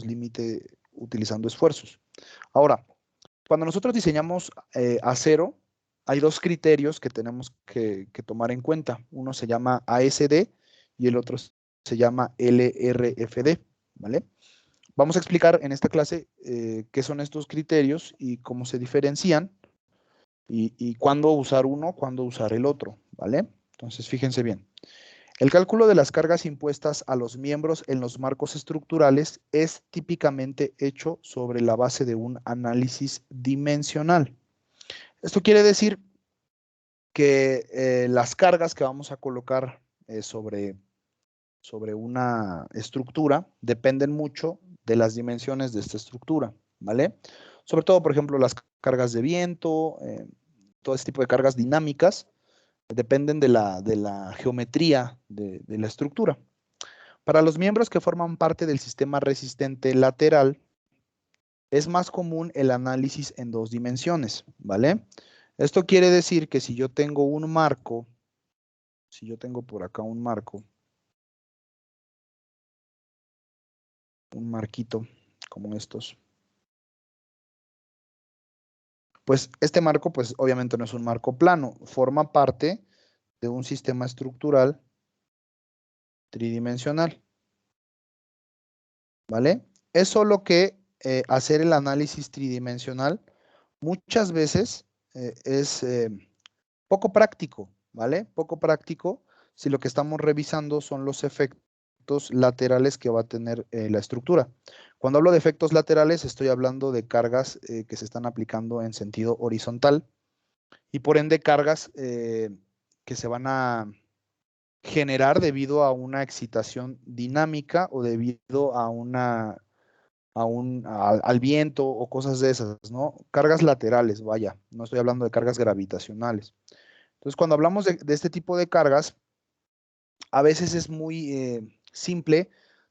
límite utilizando esfuerzos. Ahora, cuando nosotros diseñamos acero, hay dos criterios que tenemos que tomar en cuenta. Uno se llama ASD y el otro se llama LRFD, ¿vale? Vamos a explicar en esta clase qué son estos criterios y cómo se diferencian y cuándo usar uno, cuándo usar el otro, ¿vale? Entonces, fíjense bien. El cálculo de las cargas impuestas a los miembros en los marcos estructurales es típicamente hecho sobre la base de un análisis dimensional. Esto quiere decir que las cargas que vamos a colocar sobre una estructura dependen mucho de las dimensiones de esta estructura, ¿vale? Sobre todo, por ejemplo, las cargas de viento, todo este tipo de cargas dinámicas, dependen de la geometría de la estructura. Para los miembros que forman parte del sistema resistente lateral, es más común el análisis en dos dimensiones, ¿vale? Esto quiere decir que si yo tengo un marco, si yo tengo por acá un marco, un marquito como estos, pues este marco, pues obviamente no es un marco plano, forma parte de un sistema estructural tridimensional, ¿vale? Es solo que hacer el análisis tridimensional muchas veces es poco práctico, ¿vale? Poco práctico si lo que estamos revisando son los efectos laterales que va a tener la estructura. Cuando hablo de efectos laterales, estoy hablando de cargas que se están aplicando en sentido horizontal y por ende cargas que se van a generar debido a una excitación dinámica o debido a al viento o cosas de esas, ¿no? Cargas laterales, vaya, no estoy hablando de cargas gravitacionales. Entonces, cuando hablamos de este tipo de cargas, a veces es muy simple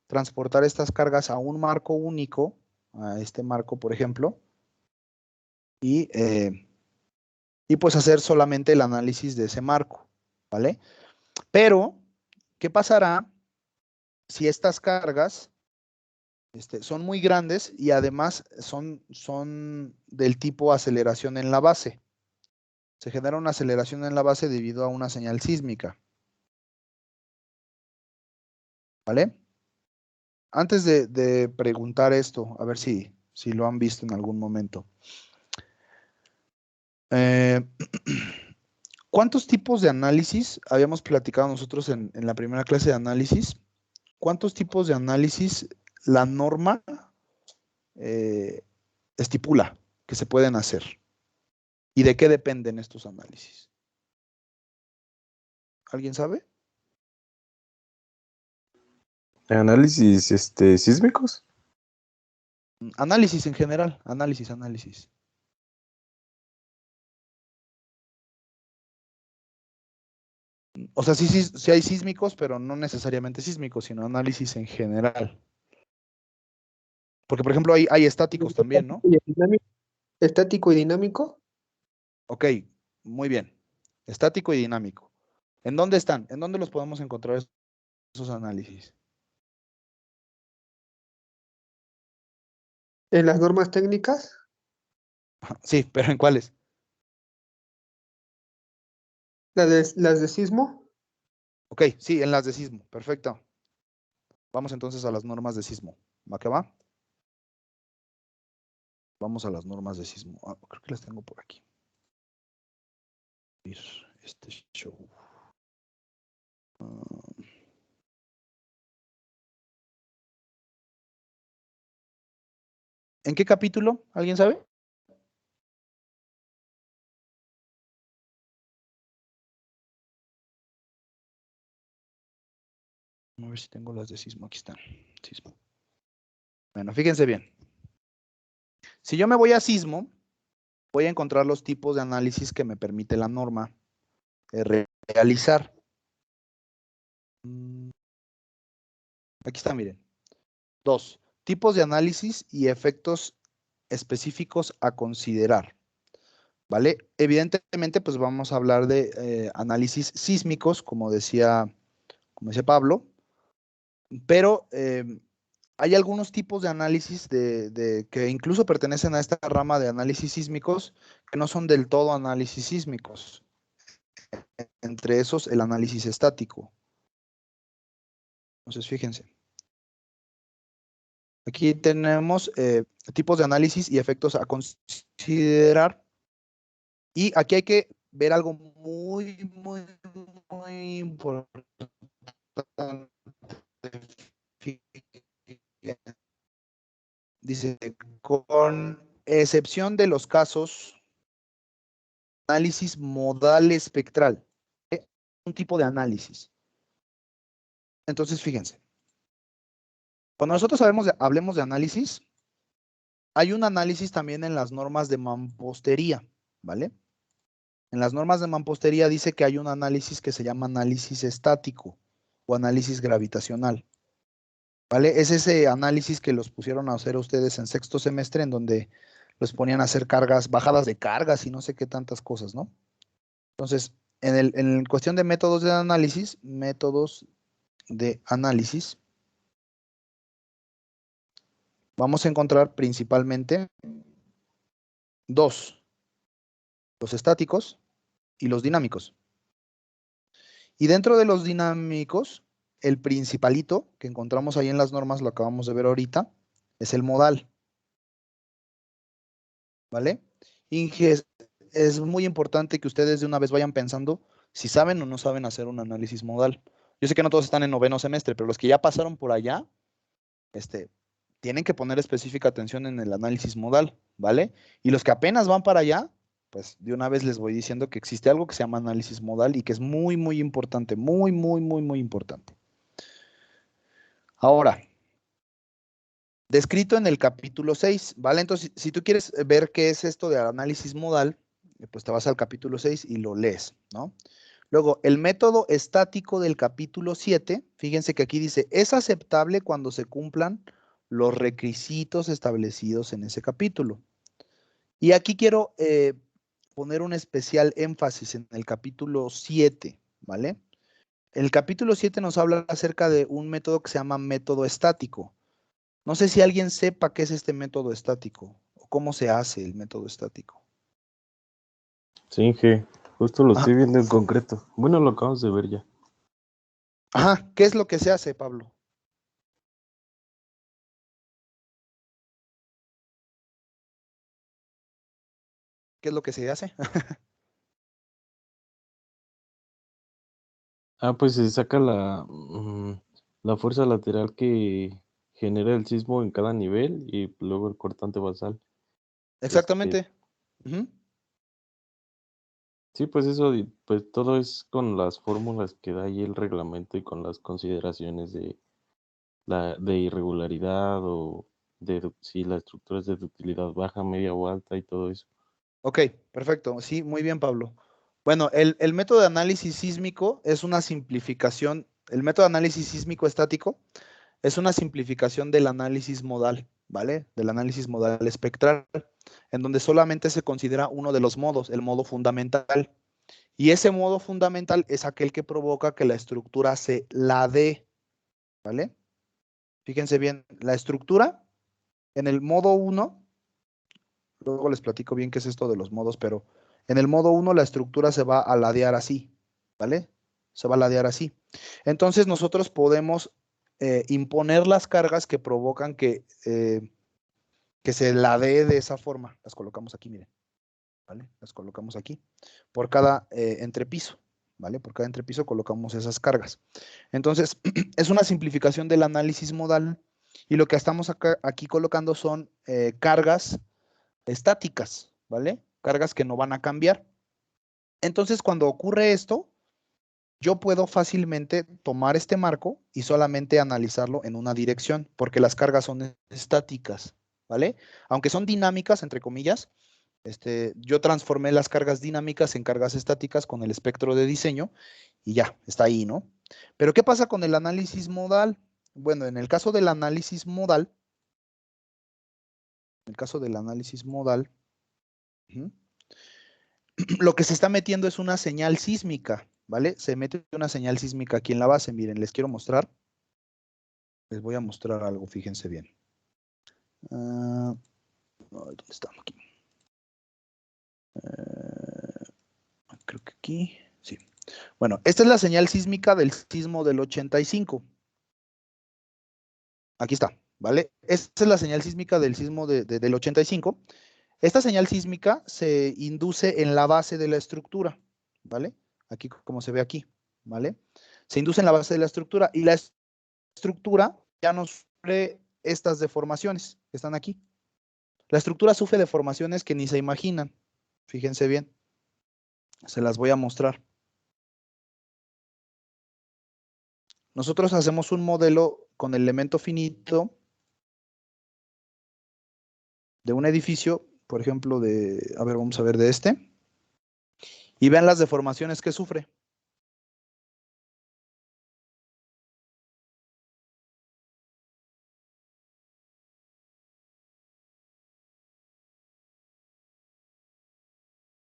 transportar estas cargas a un marco único, a este marco, por ejemplo, y pues hacer solamente el análisis de ese marco, ¿vale? Pero, ¿qué pasará si estas cargas son muy grandes y además son del tipo aceleración en la base? Se genera una aceleración en la base debido a una señal sísmica, ¿vale? Antes de preguntar esto, a ver si lo han visto en algún momento. ¿Cuántos tipos de análisis habíamos platicado nosotros en la primera clase de análisis? ¿Cuántos tipos de análisis la norma estipula que se pueden hacer? ¿Y de qué dependen estos análisis? ¿Alguien sabe? Análisis sísmicos. Análisis en general, análisis. O sea, sí hay sísmicos, pero no necesariamente sísmicos, sino análisis en general. Porque, por ejemplo, hay estáticos también, ¿no? Estático y dinámico. Ok, muy bien. Estático y dinámico. ¿En dónde están? ¿En dónde los podemos encontrar esos análisis? En las normas técnicas, Sí, pero ¿en cuáles? las de sismo. Ok, sí, en las de sismo. Perfecto. Vamos entonces a las normas de sismo. ¿Va que va? Vamos a las normas de sismo. Ah, creo que las tengo por aquí. Este show. ¿En qué capítulo? ¿Alguien sabe? A ver si tengo las de sismo. Aquí están. Sismo. Bueno, fíjense bien. Si yo me voy a sismo, voy a encontrar los tipos de análisis que me permite la norma realizar. Aquí está, miren. 2. Tipos de análisis y efectos específicos a considerar. ¿Vale? Evidentemente, pues vamos a hablar de análisis sísmicos, como decía Pablo, pero hay algunos tipos de análisis que incluso pertenecen a esta rama de análisis sísmicos que no son del todo análisis sísmicos. Entre esos, el análisis estático. Entonces, fíjense. Aquí tenemos tipos de análisis y efectos a considerar. Y aquí hay que ver algo muy, muy, muy importante. Dice, con excepción de los casos, análisis modal espectral, un tipo de análisis. Entonces, fíjense, cuando nosotros hablemos de análisis, hay un análisis también en las normas de mampostería, ¿vale? En las normas de mampostería dice que hay un análisis que se llama análisis estático o análisis gravitacional, ¿vale? Es ese análisis que los pusieron a hacer ustedes en sexto semestre, en donde los ponían a hacer cargas, bajadas de cargas y no sé qué tantas cosas, ¿no? Entonces, en cuestión de métodos de análisis, vamos a encontrar principalmente dos, los estáticos y los dinámicos. Y dentro de los dinámicos, el principalito que encontramos ahí en las normas, lo acabamos de ver ahorita, es el modal. ¿Vale? Inge, es muy importante que ustedes de una vez vayan pensando si saben o no saben hacer un análisis modal. Yo sé que no todos están en noveno semestre, pero los que ya pasaron por allá, tienen que poner específica atención en el análisis modal, ¿vale? Y los que apenas van para allá, pues de una vez les voy diciendo que existe algo que se llama análisis modal y que es muy, muy importante, muy, muy, muy, muy importante. Ahora, descrito en el capítulo 6, ¿vale? Entonces, si tú quieres ver qué es esto de análisis modal, pues te vas al capítulo 6 y lo lees, ¿no? Luego, el método estático del capítulo 7, fíjense que aquí dice, es aceptable cuando se cumplan los requisitos establecidos en ese capítulo. Y aquí quiero poner un especial énfasis en el capítulo 7, ¿vale? El capítulo 7 nos habla acerca de un método que se llama método estático. No sé si alguien sepa qué es este método estático o cómo se hace el método estático. Sí, Inge, justo lo Ajá, estoy viendo en concreto. Bueno, lo acabamos de ver ya. ajá, ¿qué es lo que se hace, Pablo? ¿Qué es lo que se hace? Pues se saca la fuerza lateral que genera el sismo en cada nivel y luego el cortante basal. Este, Exactamente. Ujú. sí, pues eso, pues todo es con las fórmulas que da ahí el reglamento y con las consideraciones de irregularidad o si la estructura es de ductilidad baja, media o alta y todo eso. Ok, perfecto. Sí, muy bien, Pablo. Bueno, el método de análisis sísmico es una simplificación. El método de análisis sísmico estático es una simplificación del análisis modal, ¿vale? Del análisis modal espectral, en donde solamente se considera uno de los modos, el modo fundamental. Y ese modo fundamental es aquel que provoca que la estructura se ladee, ¿vale? Fíjense bien, la estructura en el modo 1, luego les platico bien qué es esto de los modos, pero en el modo 1 la estructura se va a ladear así, ¿vale? Se va a ladear así. Entonces nosotros podemos imponer las cargas que provocan que se ladee de esa forma. Las colocamos aquí, miren, ¿vale? Las colocamos aquí. Por cada entrepiso, ¿vale? Por cada entrepiso colocamos esas cargas. Entonces, es una simplificación del análisis modal y lo que estamos aquí colocando son cargas estáticas, ¿vale? Cargas que no van a cambiar. Entonces, cuando ocurre esto, yo puedo fácilmente tomar este marco y solamente analizarlo en una dirección, porque las cargas son estáticas, ¿vale? Aunque son dinámicas, entre comillas, yo transformé las cargas dinámicas en cargas estáticas con el espectro de diseño y ya, está ahí, ¿no? Pero ¿qué pasa con el análisis modal? Bueno, en el caso del análisis modal, lo que se está metiendo es una señal sísmica, ¿vale? Se mete una señal sísmica aquí en la base. Miren, les quiero mostrar. Les voy a mostrar algo, fíjense bien. ¿Dónde está? Aquí. Creo que aquí, sí. Bueno, esta es la señal sísmica del sismo del 85. Aquí está, ¿vale? Esta es la señal sísmica del sismo del 85. Esta señal sísmica se induce en la base de la estructura, ¿vale? Aquí, como se ve aquí, ¿vale? Se induce en la base de la estructura y la estructura ya no sufre estas deformaciones que están aquí. La estructura sufre deformaciones que ni se imaginan. Fíjense bien. Se las voy a mostrar. Nosotros hacemos un modelo con elemento finito de un edificio, por ejemplo, a ver, vamos a ver de este, y vean las deformaciones que sufre.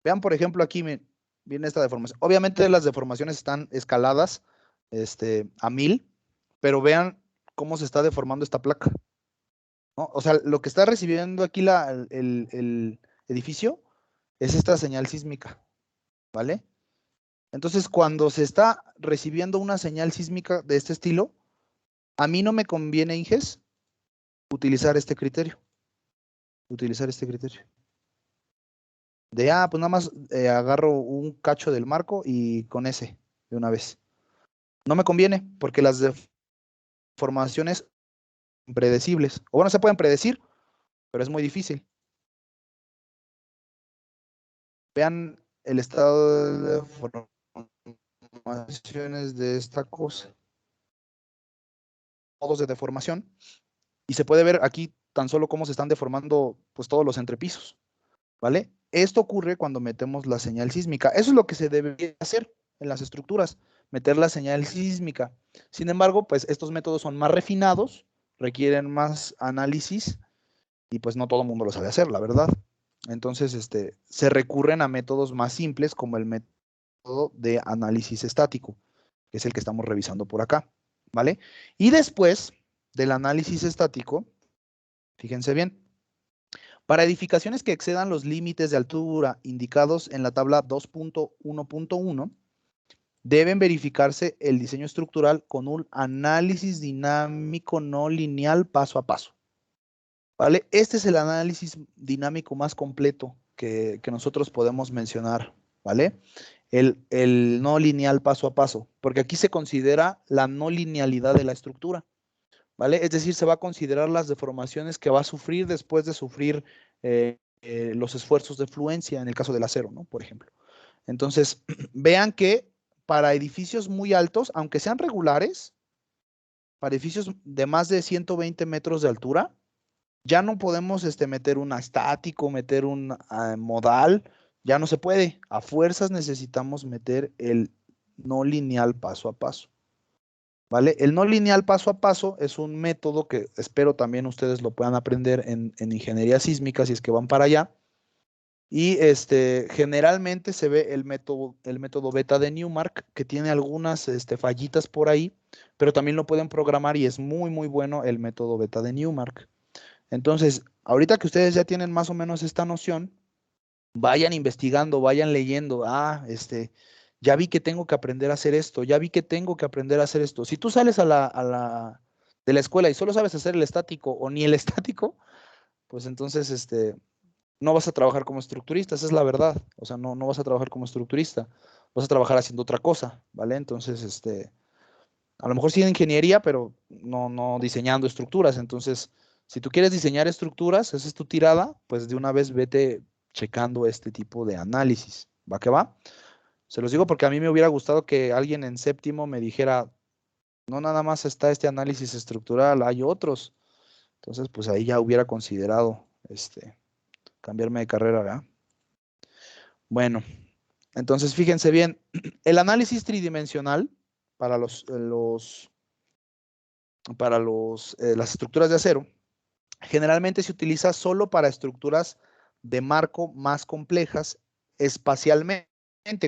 Vean, por ejemplo, aquí viene esta deformación. Obviamente las deformaciones están escaladas a 1000, pero vean cómo se está deformando esta placa, ¿no? O sea, lo que está recibiendo aquí el edificio es esta señal sísmica, ¿vale? Entonces, cuando se está recibiendo una señal sísmica de este estilo, a mí no me conviene, Inges, utilizar este criterio. Pues nada más agarro un cacho del marco y con ese, de una vez. No me conviene, porque las deformaciones son impredecibles. O bueno, se pueden predecir, pero es muy difícil. Vean el estado de deformaciones de esta cosa. Modos de deformación. Y se puede ver aquí tan solo cómo se están deformando pues todos los entrepisos, ¿vale? Esto ocurre cuando metemos la señal sísmica. Eso es lo que se debería hacer en las estructuras, meter la señal sísmica. Sin embargo, pues estos métodos son más refinados, requieren más análisis y pues no todo el mundo lo sabe hacer, la verdad. Entonces, se recurren a métodos más simples como el método de análisis estático, que es el que estamos revisando por acá, ¿vale? Y después del análisis estático, fíjense bien, para edificaciones que excedan los límites de altura indicados en la tabla 2.1.1, deben verificarse el diseño estructural con un análisis dinámico no lineal paso a paso, ¿vale? Este es el análisis dinámico más completo que nosotros podemos mencionar, ¿vale? El no lineal paso a paso, porque aquí se considera la no linealidad de la estructura, ¿vale? Es decir, se va a considerar las deformaciones que va a sufrir después de sufrir los esfuerzos de fluencia, en el caso del acero, ¿no? Por ejemplo. Entonces, vean que para edificios muy altos, aunque sean regulares, para edificios de más de 120 metros de altura, ya no podemos meter un estático, meter un modal, ya no se puede. A fuerzas necesitamos meter el no lineal paso a paso. ¿Vale? El no lineal paso a paso es un método que espero también ustedes lo puedan aprender en ingeniería sísmica si es que van para allá. Y generalmente se ve el método beta de Newmark, que tiene algunas fallitas por ahí, pero también lo pueden programar y es muy, muy bueno el método beta de Newmark. Entonces, ahorita que ustedes ya tienen más o menos esta noción, vayan investigando, vayan leyendo. Ya vi que tengo que aprender a hacer esto, ya vi que tengo que aprender a hacer esto. Si tú sales de la escuela y solo sabes hacer el estático o ni el estático, pues entonces no vas a trabajar como estructurista, esa es la verdad. O sea, no vas a trabajar como estructurista, vas a trabajar haciendo otra cosa, ¿vale? Entonces, a lo mejor sí en ingeniería, pero no diseñando estructuras. Entonces, si tú quieres diseñar estructuras, esa es tu tirada, pues de una vez vete checando este tipo de análisis. ¿Va que va? Se los digo porque a mí me hubiera gustado que alguien en séptimo me dijera, no nada más está este análisis estructural, hay otros. Entonces, pues ahí ya hubiera considerado cambiarme de carrera, ¿verdad? Bueno, entonces fíjense bien, el análisis tridimensional para las estructuras de acero generalmente se utiliza solo para estructuras de marco más complejas espacialmente,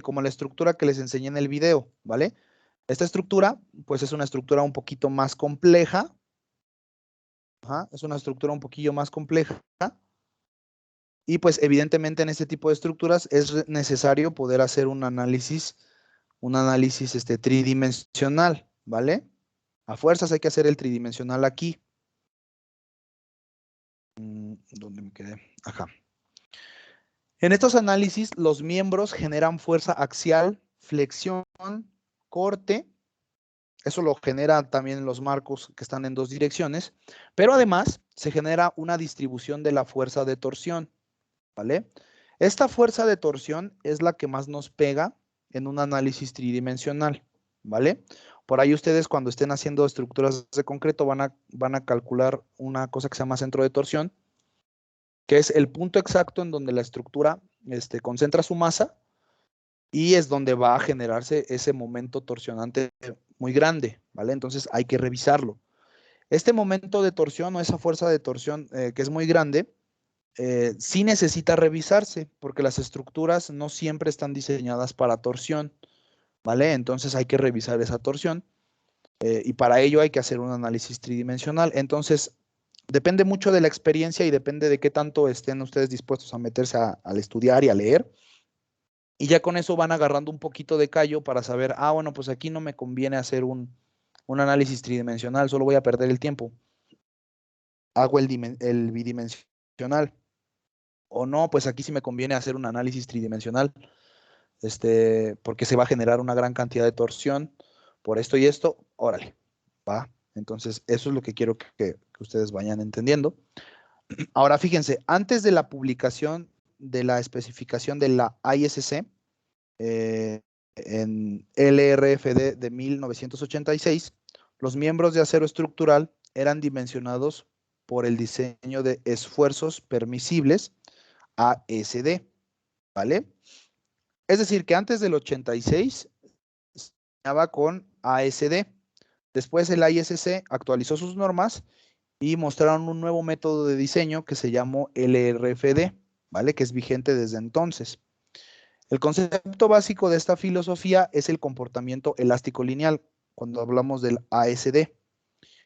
como la estructura que les enseñé en el video, ¿vale? Esta estructura, pues es una estructura un poquito más compleja. Ajá, es una estructura un poquillo más compleja. Y pues evidentemente en este tipo de estructuras es necesario poder hacer un análisis tridimensional, ¿vale? A fuerzas hay que hacer el tridimensional aquí. ¿Dónde me quedé? Ajá. En estos análisis, los miembros generan fuerza axial, flexión, corte. Eso lo genera también los marcos que están en dos direcciones, pero además se genera una distribución de la fuerza de torsión, ¿vale? Esta fuerza de torsión es la que más nos pega en un análisis tridimensional, ¿vale? Por ahí ustedes cuando estén haciendo estructuras de concreto van a calcular una cosa que se llama centro de torsión, que es el punto exacto en donde la estructura concentra su masa y es donde va a generarse ese momento torsionante muy grande, ¿vale? Entonces hay que revisarlo. Este momento de torsión o esa fuerza de torsión que es muy grande, sí necesita revisarse porque las estructuras no siempre están diseñadas para torsión, ¿vale? Entonces hay que revisar esa torsión y para ello hay que hacer un análisis tridimensional. Entonces, depende mucho de la experiencia y depende de qué tanto estén ustedes dispuestos a meterse al estudiar y a leer. Y ya con eso van agarrando un poquito de callo para saber, bueno, pues aquí no me conviene hacer un análisis tridimensional, solo voy a perder el tiempo. Hago el bidimensional. O no, pues aquí sí me conviene hacer un análisis tridimensional, porque se va a generar una gran cantidad de torsión por esto y esto, órale, va. Entonces, eso es lo que quiero que ustedes vayan entendiendo. Ahora, fíjense, antes de la publicación de la especificación de la ISC, en LRFD de 1986, los miembros de acero estructural eran dimensionados por el diseño de esfuerzos permisibles ASD, ¿vale? Es decir, que antes del 86 se diseñaba con ASD. Después el ISC actualizó sus normas y mostraron un nuevo método de diseño que se llamó LRFD, ¿vale? Que es vigente desde entonces. El concepto básico de esta filosofía es el comportamiento elástico lineal, cuando hablamos del ASD.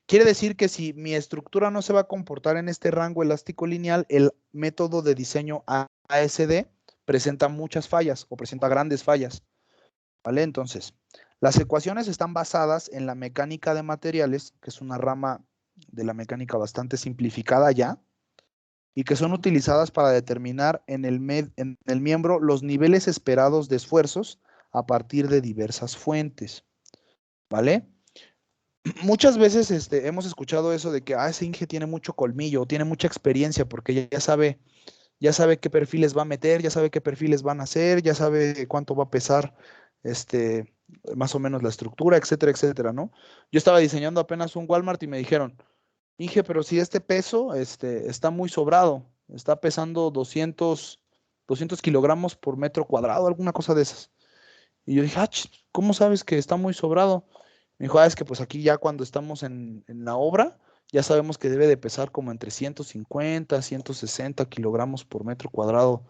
Quiere decir que si mi estructura no se va a comportar en este rango elástico lineal, el método de diseño ASD presenta muchas fallas o presenta grandes fallas, ¿vale? Entonces, las ecuaciones están basadas en la mecánica de materiales, que es una rama de la mecánica bastante simplificada ya, y que son utilizadas para determinar en el miembro los niveles esperados de esfuerzos a partir de diversas fuentes, ¿vale? Muchas veces hemos escuchado eso de que ese Inge tiene mucho colmillo, tiene mucha experiencia porque ya sabe qué perfiles va a meter, ya sabe qué perfiles van a hacer, ya sabe cuánto va a pesar más o menos la estructura, etcétera, etcétera, ¿no? Yo estaba diseñando apenas un Walmart y me dijeron, Inge, pero si este peso está muy sobrado, está pesando 200 kilogramos por metro cuadrado, alguna cosa de esas. Y yo dije, ¿cómo sabes que está muy sobrado? Me dijo, es que pues aquí ya cuando estamos en la obra, ya sabemos que debe de pesar como entre 150, 160 kilogramos por metro cuadrado,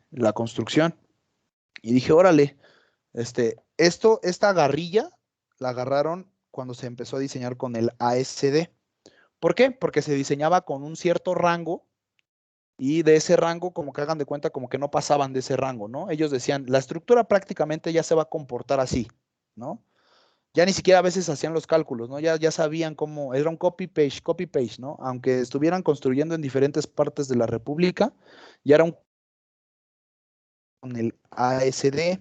la construcción. Y dije, órale, esta garrilla la agarraron cuando se empezó a diseñar con el ASD. ¿Por qué? Porque se diseñaba con un cierto rango y de ese rango, como que hagan de cuenta, como que no pasaban de ese rango, ¿no? Ellos decían, la estructura prácticamente ya se va a comportar así, ¿no? Ya ni siquiera a veces hacían los cálculos, ¿no? Ya sabían cómo, era un copy paste, ¿no? Aunque estuvieran construyendo en diferentes partes de la República, ya era con el ASD.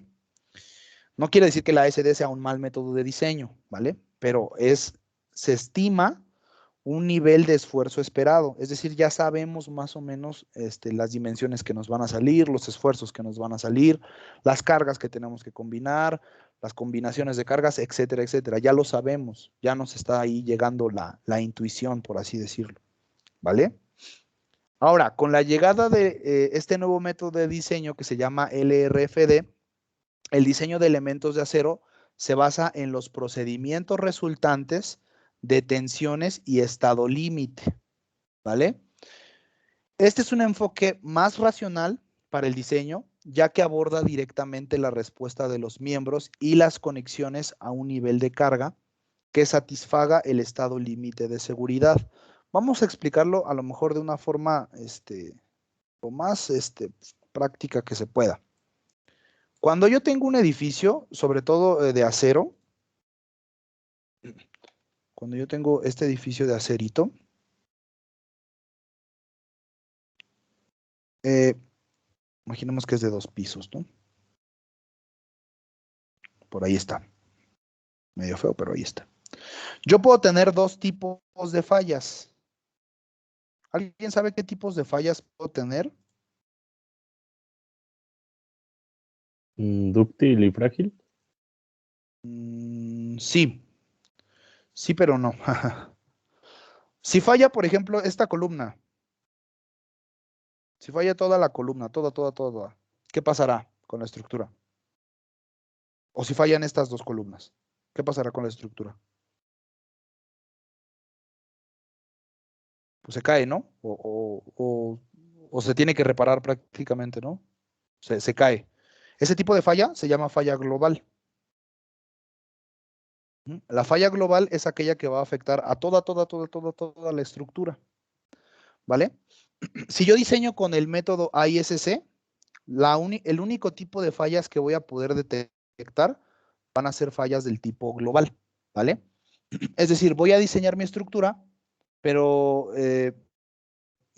No quiere decir que el ASD sea un mal método de diseño, ¿vale? Pero se estima un nivel de esfuerzo esperado, es decir, ya sabemos más o menos las dimensiones que nos van a salir, los esfuerzos que nos van a salir, las cargas que tenemos que combinar, las combinaciones de cargas, etcétera, etcétera. Ya lo sabemos, ya nos está ahí llegando la intuición, por así decirlo, ¿vale? Ahora, con la llegada de este nuevo método de diseño que se llama LRFD, el diseño de elementos de acero se basa en los procedimientos resultantes de tensiones y estado límite, ¿vale? Este es un enfoque más racional para el diseño, ya que aborda directamente la respuesta de los miembros y las conexiones a un nivel de carga que satisfaga el estado límite de seguridad. Vamos a explicarlo a lo mejor de una forma lo más práctica que se pueda. Cuando yo tengo un edificio, sobre todo de acero, cuando yo tengo este edificio de acerito, imaginemos que es de 2 pisos, ¿no? Por ahí está. Medio feo, pero ahí está. Yo puedo tener 2 tipos de fallas. ¿Alguien sabe qué tipos de fallas puedo tener? ¿Dúctil y frágil? Sí. Sí, pero no. Si falla, por ejemplo, esta columna. Si falla toda la columna, toda, ¿qué pasará con la estructura? O si fallan estas 2 columnas, ¿qué pasará con la estructura? Pues se cae, ¿no? O se tiene que reparar prácticamente, ¿no? Se cae. Ese tipo de falla se llama falla global. La falla global es aquella que va a afectar a toda la estructura, ¿vale? Si yo diseño con el método AISC, el único tipo de fallas que voy a poder detectar van a ser fallas del tipo global, ¿vale? Es decir, voy a diseñar mi estructura, pero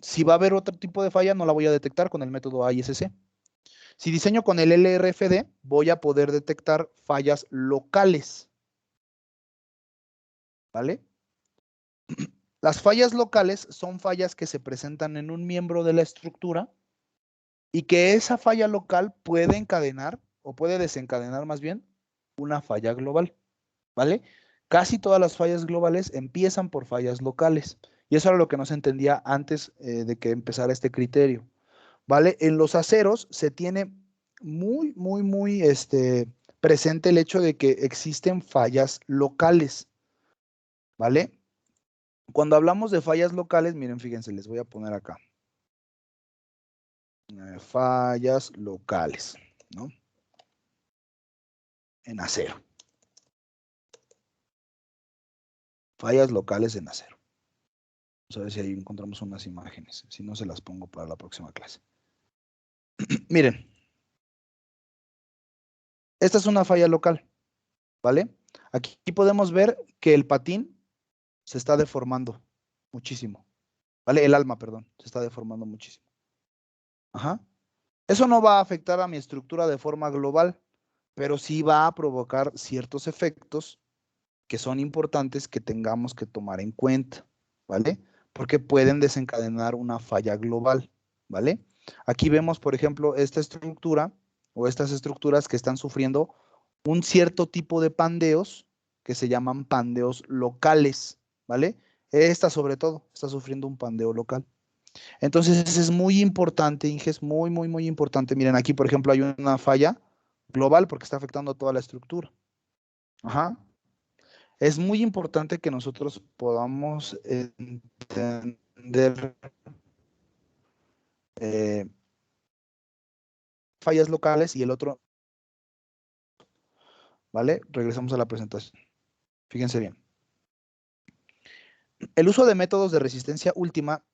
si va a haber otro tipo de falla, no la voy a detectar con el método AISC. Si diseño con el LRFD, voy a poder detectar fallas locales, ¿vale? Las fallas locales son fallas que se presentan en un miembro de la estructura y que esa falla local puede encadenar o puede desencadenar más bien una falla global, ¿vale? Casi todas las fallas globales empiezan por fallas locales y eso era lo que no se entendía antes de que empezara este criterio, ¿vale? En los aceros se tiene muy presente el hecho de que existen fallas locales, ¿vale? Cuando hablamos de fallas locales, miren, fíjense, les voy a poner acá. Fallas locales, ¿no? En acero. Fallas locales en acero. Vamos a ver si ahí encontramos unas imágenes. Si no, se las pongo para la próxima clase. Miren. Esta es una falla local, ¿vale? Aquí podemos ver que el patín se está deformando muchísimo, ¿vale? El alma, perdón, se está deformando muchísimo. Ajá. Eso no va a afectar a mi estructura de forma global, pero sí va a provocar ciertos efectos que son importantes que tengamos que tomar en cuenta, ¿vale? Porque pueden desencadenar una falla global, ¿vale? Aquí vemos, por ejemplo, esta estructura o estas estructuras que están sufriendo un cierto tipo de pandeos que se llaman pandeos locales, ¿vale? Esta sobre todo está sufriendo un pandeo local. Entonces es muy importante, Inge, es muy, muy, muy importante. Miren, aquí por ejemplo hay una falla global porque está afectando a toda la estructura. Ajá. Es muy importante que nosotros podamos entender fallas locales y el otro, ¿vale? Regresamos a la presentación. Fíjense bien. El uso de métodos de resistencia última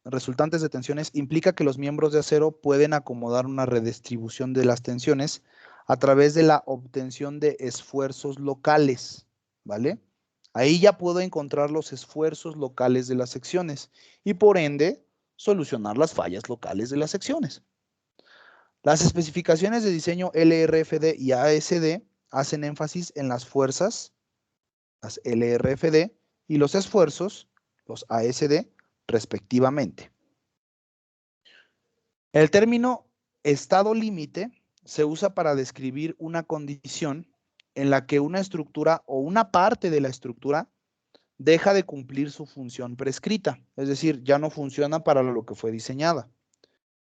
resultantes de tensiones implica que los miembros de acero pueden acomodar una redistribución de las tensiones a través de la obtención de esfuerzos locales, ¿vale? Ahí ya puedo encontrar los esfuerzos locales de las secciones y por ende solucionar las fallas locales de las secciones. Las especificaciones de diseño LRFD y ASD hacen énfasis en las fuerzas, las LRFD, y los esfuerzos, los ASD, respectivamente. El término estado límite se usa para describir una condición en la que una estructura o una parte de la estructura deja de cumplir su función prescrita, es decir, ya no funciona para lo que fue diseñada.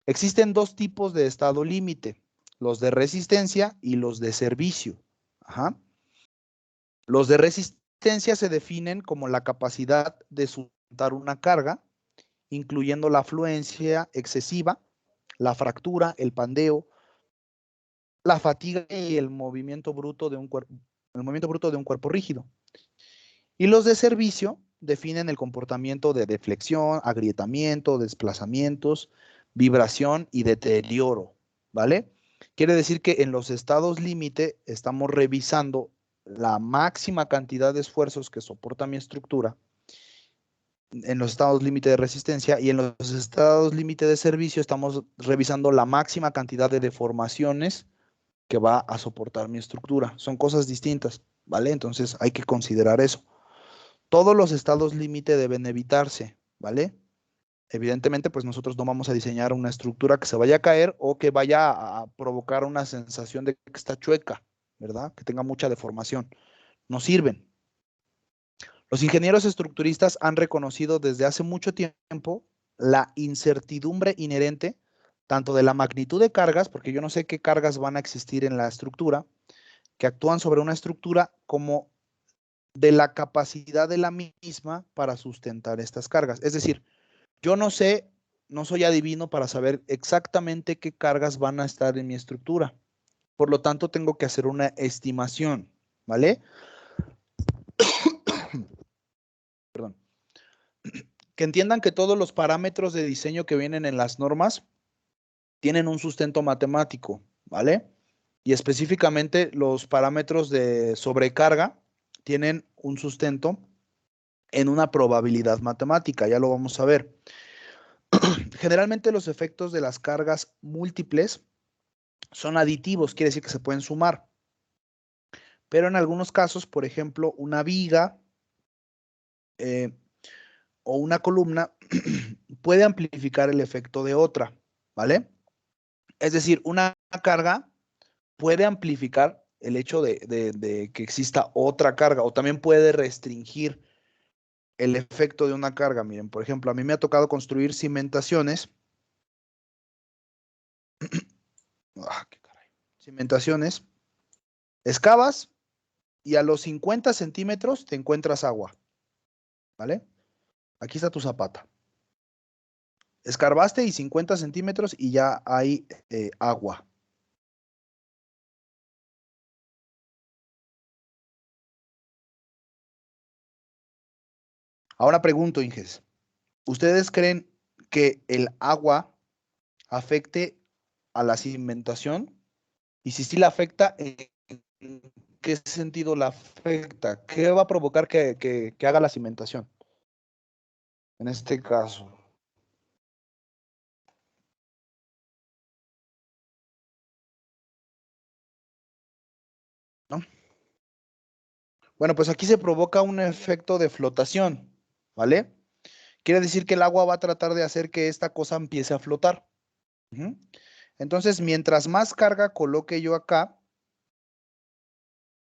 Existen dos tipos de estado límite, los de resistencia y los de servicio. Ajá. Los de resistencia se definen como la capacidad de sustentar una carga, incluyendo la afluencia excesiva, la fractura, el pandeo, la fatiga y el movimiento bruto de un cuerpo rígido. Y los de servicio definen el comportamiento de deflexión, agrietamiento, desplazamientos, vibración y deterioro, ¿vale? Quiere decir que en los estados límite estamos revisando la máxima cantidad de esfuerzos que soporta mi estructura en los estados límite de resistencia, y en los estados límite de servicio estamos revisando la máxima cantidad de deformaciones que va a soportar mi estructura. Son cosas distintas, ¿vale? Entonces hay que considerar eso. Todos los estados límite deben evitarse, ¿vale? Evidentemente, pues nosotros no vamos a diseñar una estructura que se vaya a caer o que vaya a provocar una sensación de que está chueca, ¿verdad? Que tenga mucha deformación. No sirven. Los ingenieros estructuristas han reconocido desde hace mucho tiempo la incertidumbre inherente tanto de la magnitud de cargas, porque yo no sé qué cargas van a existir en la estructura, que actúan sobre una estructura, como de la capacidad de la misma para sustentar estas cargas. Es decir, yo no sé, no soy adivino para saber exactamente qué cargas van a estar en mi estructura. Por lo tanto, tengo que hacer una estimación, ¿vale? Perdón. Que entiendan que todos los parámetros de diseño que vienen en las normas tienen un sustento matemático, ¿vale? Y específicamente los parámetros de sobrecarga tienen un sustento en una probabilidad matemática, ya lo vamos a ver. Generalmente los efectos de las cargas múltiples son aditivos, quiere decir que se pueden sumar. Pero en algunos casos, por ejemplo, una viga o una columna puede amplificar el efecto de otra, ¿vale? Es decir, una carga puede amplificar el hecho de que exista otra carga, o también puede restringir el efecto de una carga. Miren, por ejemplo, a mí me ha tocado construir cimentaciones. Qué caray. Cimentaciones. Excavas y a los 50 centímetros te encuentras agua, ¿vale? Aquí está tu zapata. Escarbaste y 50 centímetros y ya hay agua. Ahora pregunto, Inges, ¿ustedes creen que el agua afecte a la cimentación? Y si sí la afecta, ¿en qué sentido la afecta? ¿Qué va a provocar que haga la cimentación? En este caso. ¿No? Bueno, pues aquí se provoca un efecto de flotación, ¿vale? Quiere decir que el agua va a tratar de hacer que esta cosa empiece a flotar. Entonces, mientras más carga coloque yo acá,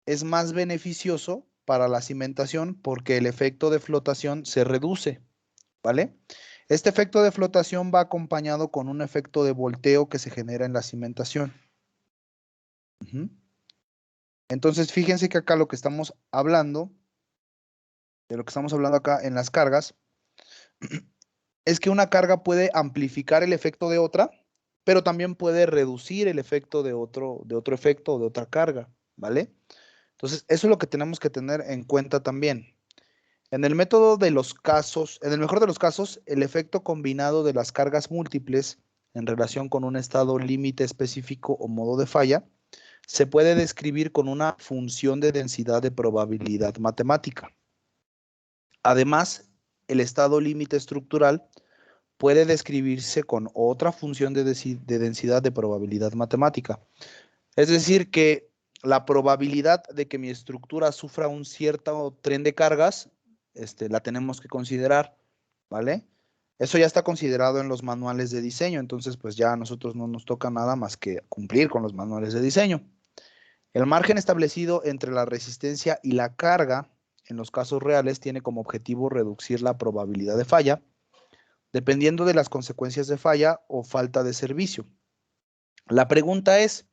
es más beneficioso para la cimentación porque el efecto de flotación se reduce, ¿vale? Este efecto de flotación va acompañado con un efecto de volteo que se genera en la cimentación. Entonces, fíjense que acá lo que estamos hablando, de lo que estamos hablando acá en las cargas, es que una carga puede amplificar el efecto de otra, pero también puede reducir el efecto de otro efecto o de otra carga, ¿vale? Entonces, eso es lo que tenemos que tener en cuenta también. En el método de los casos, en el mejor de los casos, el efecto combinado de las cargas múltiples en relación con un estado límite específico o modo de falla se puede describir con una función de densidad de probabilidad matemática. Además, el estado límite estructural puede describirse con otra función de densidad de probabilidad matemática. Es decir, que la probabilidad de que mi estructura sufra un cierto tren de cargas, la tenemos que considerar, ¿vale? Eso ya está considerado en los manuales de diseño, entonces pues ya a nosotros no nos toca nada más que cumplir con los manuales de diseño. El margen establecido entre la resistencia y la carga en los casos reales tiene como objetivo reducir la probabilidad de falla, dependiendo de las consecuencias de falla o falta de servicio. La pregunta es,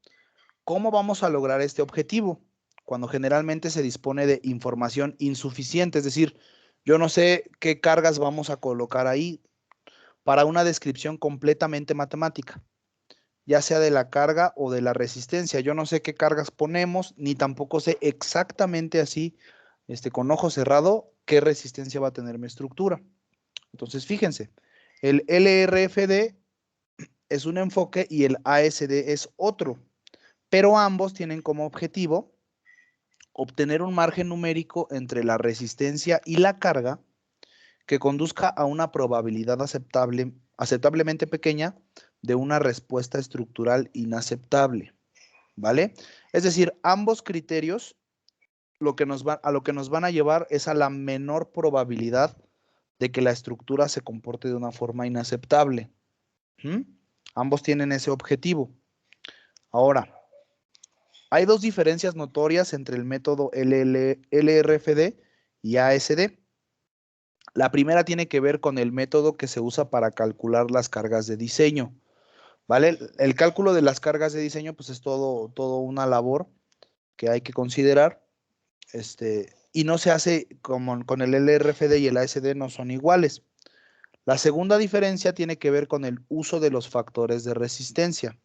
¿cómo vamos a lograr este objetivo? Cuando generalmente se dispone de información insuficiente, es decir, yo no sé qué cargas vamos a colocar ahí para una descripción completamente matemática, ya sea de la carga o de la resistencia. Yo no sé qué cargas ponemos, ni tampoco sé exactamente así, con ojo cerrado, qué resistencia va a tener mi estructura. Entonces, fíjense, el LRFD es un enfoque y el ASD es otro, pero ambos tienen como objetivo obtener un margen numérico entre la resistencia y la carga que conduzca a una probabilidad aceptablemente pequeña de una respuesta estructural inaceptable, ¿vale? Es decir, ambos criterios a lo que nos van a llevar es a la menor probabilidad de que la estructura se comporte de una forma inaceptable. Ambos tienen ese objetivo. Ahora, hay dos diferencias notorias entre el método LRFD y ASD. La primera tiene que ver con el método que se usa para calcular las cargas de diseño, ¿vale? El cálculo de las cargas de diseño, pues es todo una labor que hay que considerar, y no se hace como con el LRFD y el ASD no son iguales. La segunda diferencia tiene que ver con el uso de los factores de resistencia.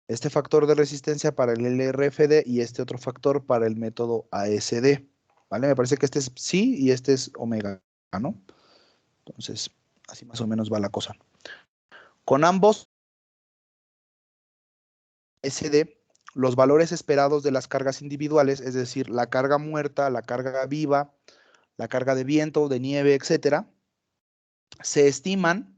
Este factor de resistencia para el LRFD y este otro factor para el método ASD, ¿vale? Me parece que este es psi y este es omega, ¿no? Entonces, así más o menos va la cosa. Con ambos ASD, los valores esperados de las cargas individuales, es decir, la carga muerta, la carga viva, la carga de viento, de nieve, etcétera, se estiman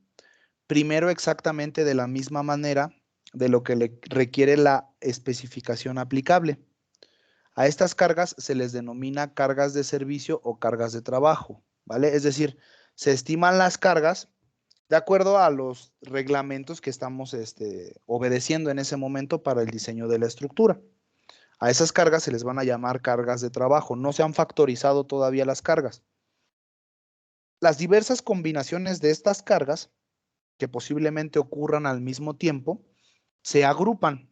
primero exactamente de la misma manera de lo que le requiere la especificación aplicable. A estas cargas se les denomina cargas de servicio o cargas de trabajo, ¿vale? Es decir, se estiman las cargas de acuerdo a los reglamentos que estamos obedeciendo en ese momento para el diseño de la estructura. A esas cargas se les van a llamar cargas de trabajo. No se han factorizado todavía las cargas. Las diversas combinaciones de estas cargas, que posiblemente ocurran al mismo tiempo, se agrupan,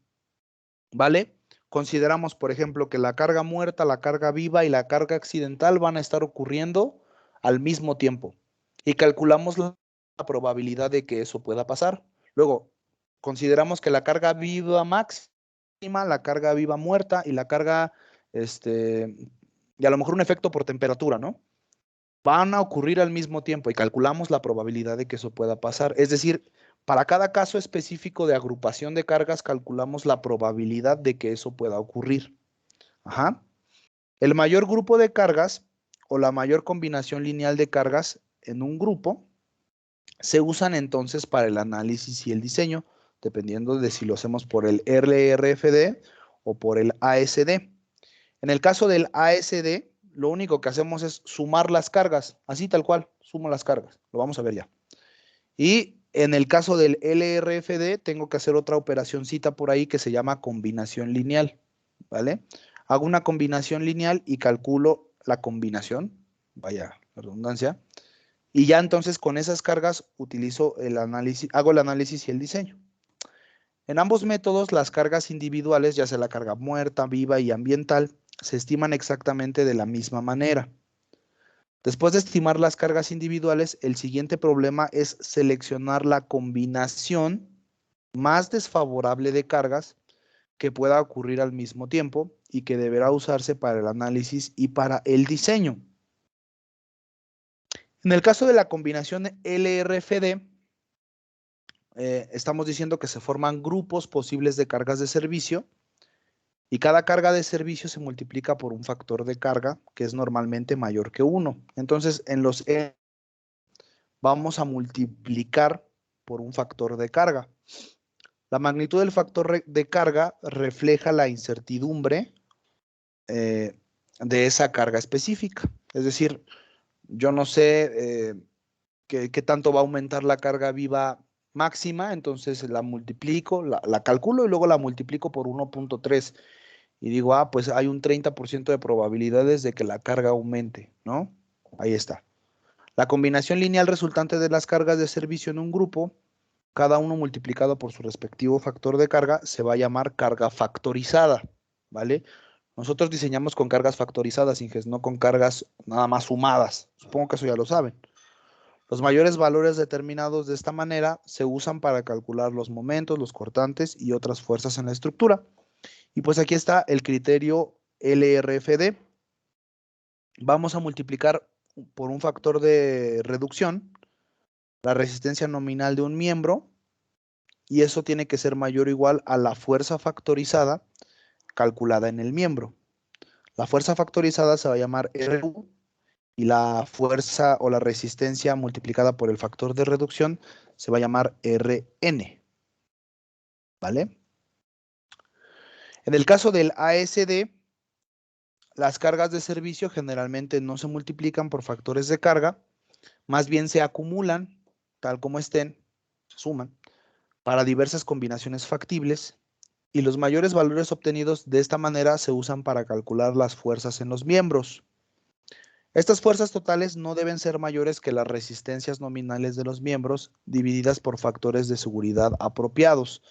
¿vale? Consideramos, por ejemplo, que la carga muerta, la carga viva y la carga accidental van a estar ocurriendo al mismo tiempo y calculamos la probabilidad de que eso pueda pasar. Luego, consideramos que la carga viva máxima, la carga viva muerta y la carga, y a lo mejor un efecto por temperatura, ¿no? Van a ocurrir al mismo tiempo y calculamos la probabilidad de que eso pueda pasar. Es decir, para cada caso específico de agrupación de cargas, calculamos la probabilidad de que eso pueda ocurrir. Ajá. El mayor grupo de cargas o la mayor combinación lineal de cargas en un grupo se usan entonces para el análisis y el diseño, dependiendo de si lo hacemos por el LRFD o por el ASD. En el caso del ASD, lo único que hacemos es sumar las cargas, así tal cual, sumo las cargas, lo vamos a ver ya. Y En el caso del LRFD, tengo que hacer otra operacioncita por ahí que se llama combinación lineal, ¿vale? Hago una combinación lineal y calculo la combinación, vaya la redundancia, y ya entonces con esas cargas utilizo el análisis, hago el análisis y el diseño. En ambos métodos, las cargas individuales, ya sea la carga muerta, viva y ambiental, se estiman exactamente de la misma manera. Después de estimar las cargas individuales, el siguiente problema es seleccionar la combinación más desfavorable de cargas que pueda ocurrir al mismo tiempo y que deberá usarse para el análisis y para el diseño. En el caso de la combinación LRFD, estamos diciendo que se forman grupos posibles de cargas de servicio y cada carga de servicio se multiplica por un factor de carga que es normalmente mayor que 1. Entonces, en los vamos a multiplicar por un factor de carga. La magnitud del factor de carga refleja la incertidumbre de esa carga específica. Es decir, yo no sé qué tanto va a aumentar la carga viva máxima, entonces la multiplico, la calculo y luego la multiplico por 1.3 y digo, pues hay un 30% de probabilidades de que la carga aumente, ¿no? Ahí está. La combinación lineal resultante de las cargas de servicio en un grupo, cada uno multiplicado por su respectivo factor de carga, se va a llamar carga factorizada, ¿vale? Nosotros diseñamos con cargas factorizadas, Inges, no con cargas nada más sumadas. Supongo que eso ya lo saben. Los mayores valores determinados de esta manera se usan para calcular los momentos, los cortantes y otras fuerzas en la estructura. Y pues aquí está el criterio LRFD. Vamos a multiplicar por un factor de reducción la resistencia nominal de un miembro y eso tiene que ser mayor o igual a la fuerza factorizada calculada en el miembro. La fuerza factorizada se va a llamar RU y la fuerza o la resistencia multiplicada por el factor de reducción se va a llamar RN. ¿Vale? En el caso del ASD, las cargas de servicio generalmente no se multiplican por factores de carga, más bien se acumulan, tal como estén, se suman, para diversas combinaciones factibles y los mayores valores obtenidos de esta manera se usan para calcular las fuerzas en los miembros. Estas fuerzas totales no deben ser mayores que las resistencias nominales de los miembros divididas por factores de seguridad apropiados.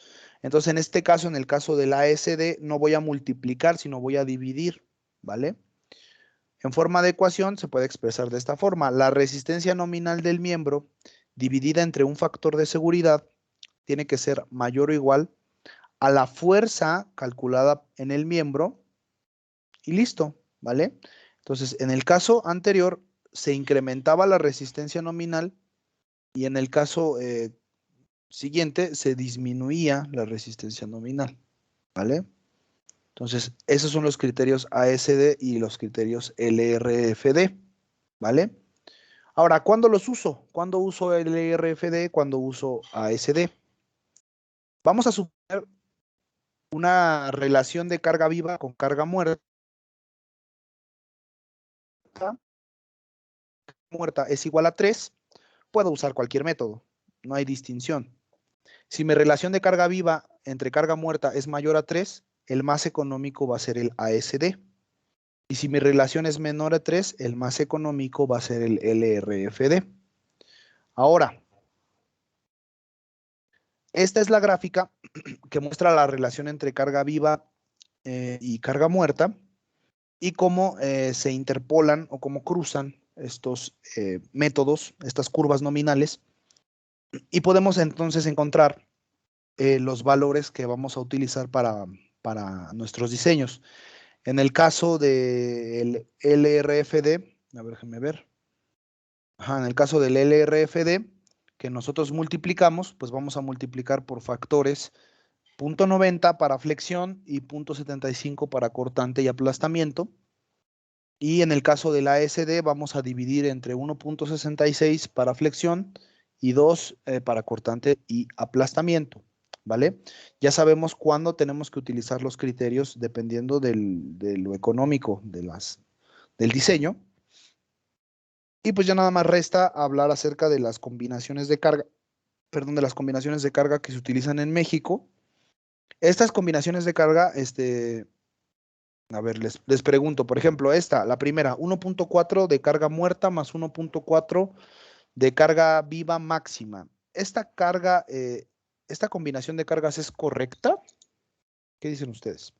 Entonces, en este caso, en el caso del ASD, no voy a multiplicar, sino voy a dividir, ¿vale? En forma de ecuación se puede expresar de esta forma. La resistencia nominal del miembro dividida entre un factor de seguridad tiene que ser mayor o igual a la fuerza calculada en el miembro y listo, ¿vale? Entonces, en el caso anterior se incrementaba la resistencia nominal y en el caso siguiente se disminuía la resistencia nominal, ¿vale? Entonces, esos son los criterios ASD y los criterios LRFD, ¿vale? Ahora, ¿cuándo los uso? ¿Cuándo uso LRFD? ¿Cuándo uso ASD? Vamos a suponer una relación de carga viva con carga muerta es igual a 3, puedo usar cualquier método, no hay distinción. Si mi relación de carga viva entre carga muerta es mayor a 3, el más económico va a ser el ASD. Y si mi relación es menor a 3, el más económico va a ser el LRFD. Ahora, esta es la gráfica que muestra la relación entre carga viva y carga muerta y cómo se interpolan o cómo cruzan estos métodos, estas curvas nominales, y podemos entonces encontrar los valores que vamos a utilizar para nuestros diseños. En el caso del LRFD, a ver, déjenme ver. En el caso del LRFD, que nosotros multiplicamos, pues vamos a multiplicar por factores 0.90 para flexión y 0.75 para cortante y aplastamiento. Y en el caso del ASD vamos a dividir entre 1.66 para flexión y 2 para cortante y aplastamiento, ¿vale? Ya sabemos cuándo tenemos que utilizar los criterios dependiendo de lo económico del diseño. Y pues ya nada más resta hablar acerca de las combinaciones de carga perdón, de las combinaciones de carga que se utilizan en México. Estas combinaciones de carga, a ver, les pregunto, por ejemplo, la primera, 1.4 de carga muerta más 1.4 de carga viva máxima. ¿Esta combinación de cargas es correcta? ¿Qué dicen ustedes?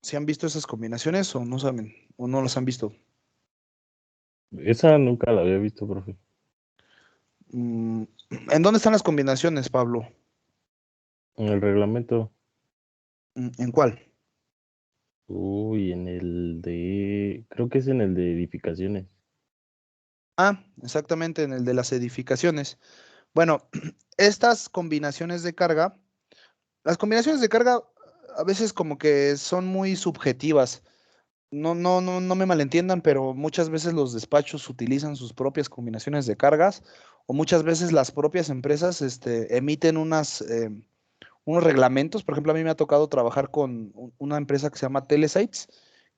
¿Se han visto esas combinaciones o no saben? ¿O no las han visto? Esa nunca la había visto, profe. ¿En dónde están las combinaciones, Pablo? En el reglamento. ¿En cuál? Uy, creo que es en el de edificaciones. Ah, exactamente, en el de las edificaciones. Bueno, estas combinaciones de carga, las combinaciones de carga a veces como que son muy subjetivas. No me malentiendan, pero muchas veces los despachos utilizan sus propias combinaciones de cargas o muchas veces las propias empresas emiten unos reglamentos. Por ejemplo, a mí me ha tocado trabajar con una empresa que se llama Telesites,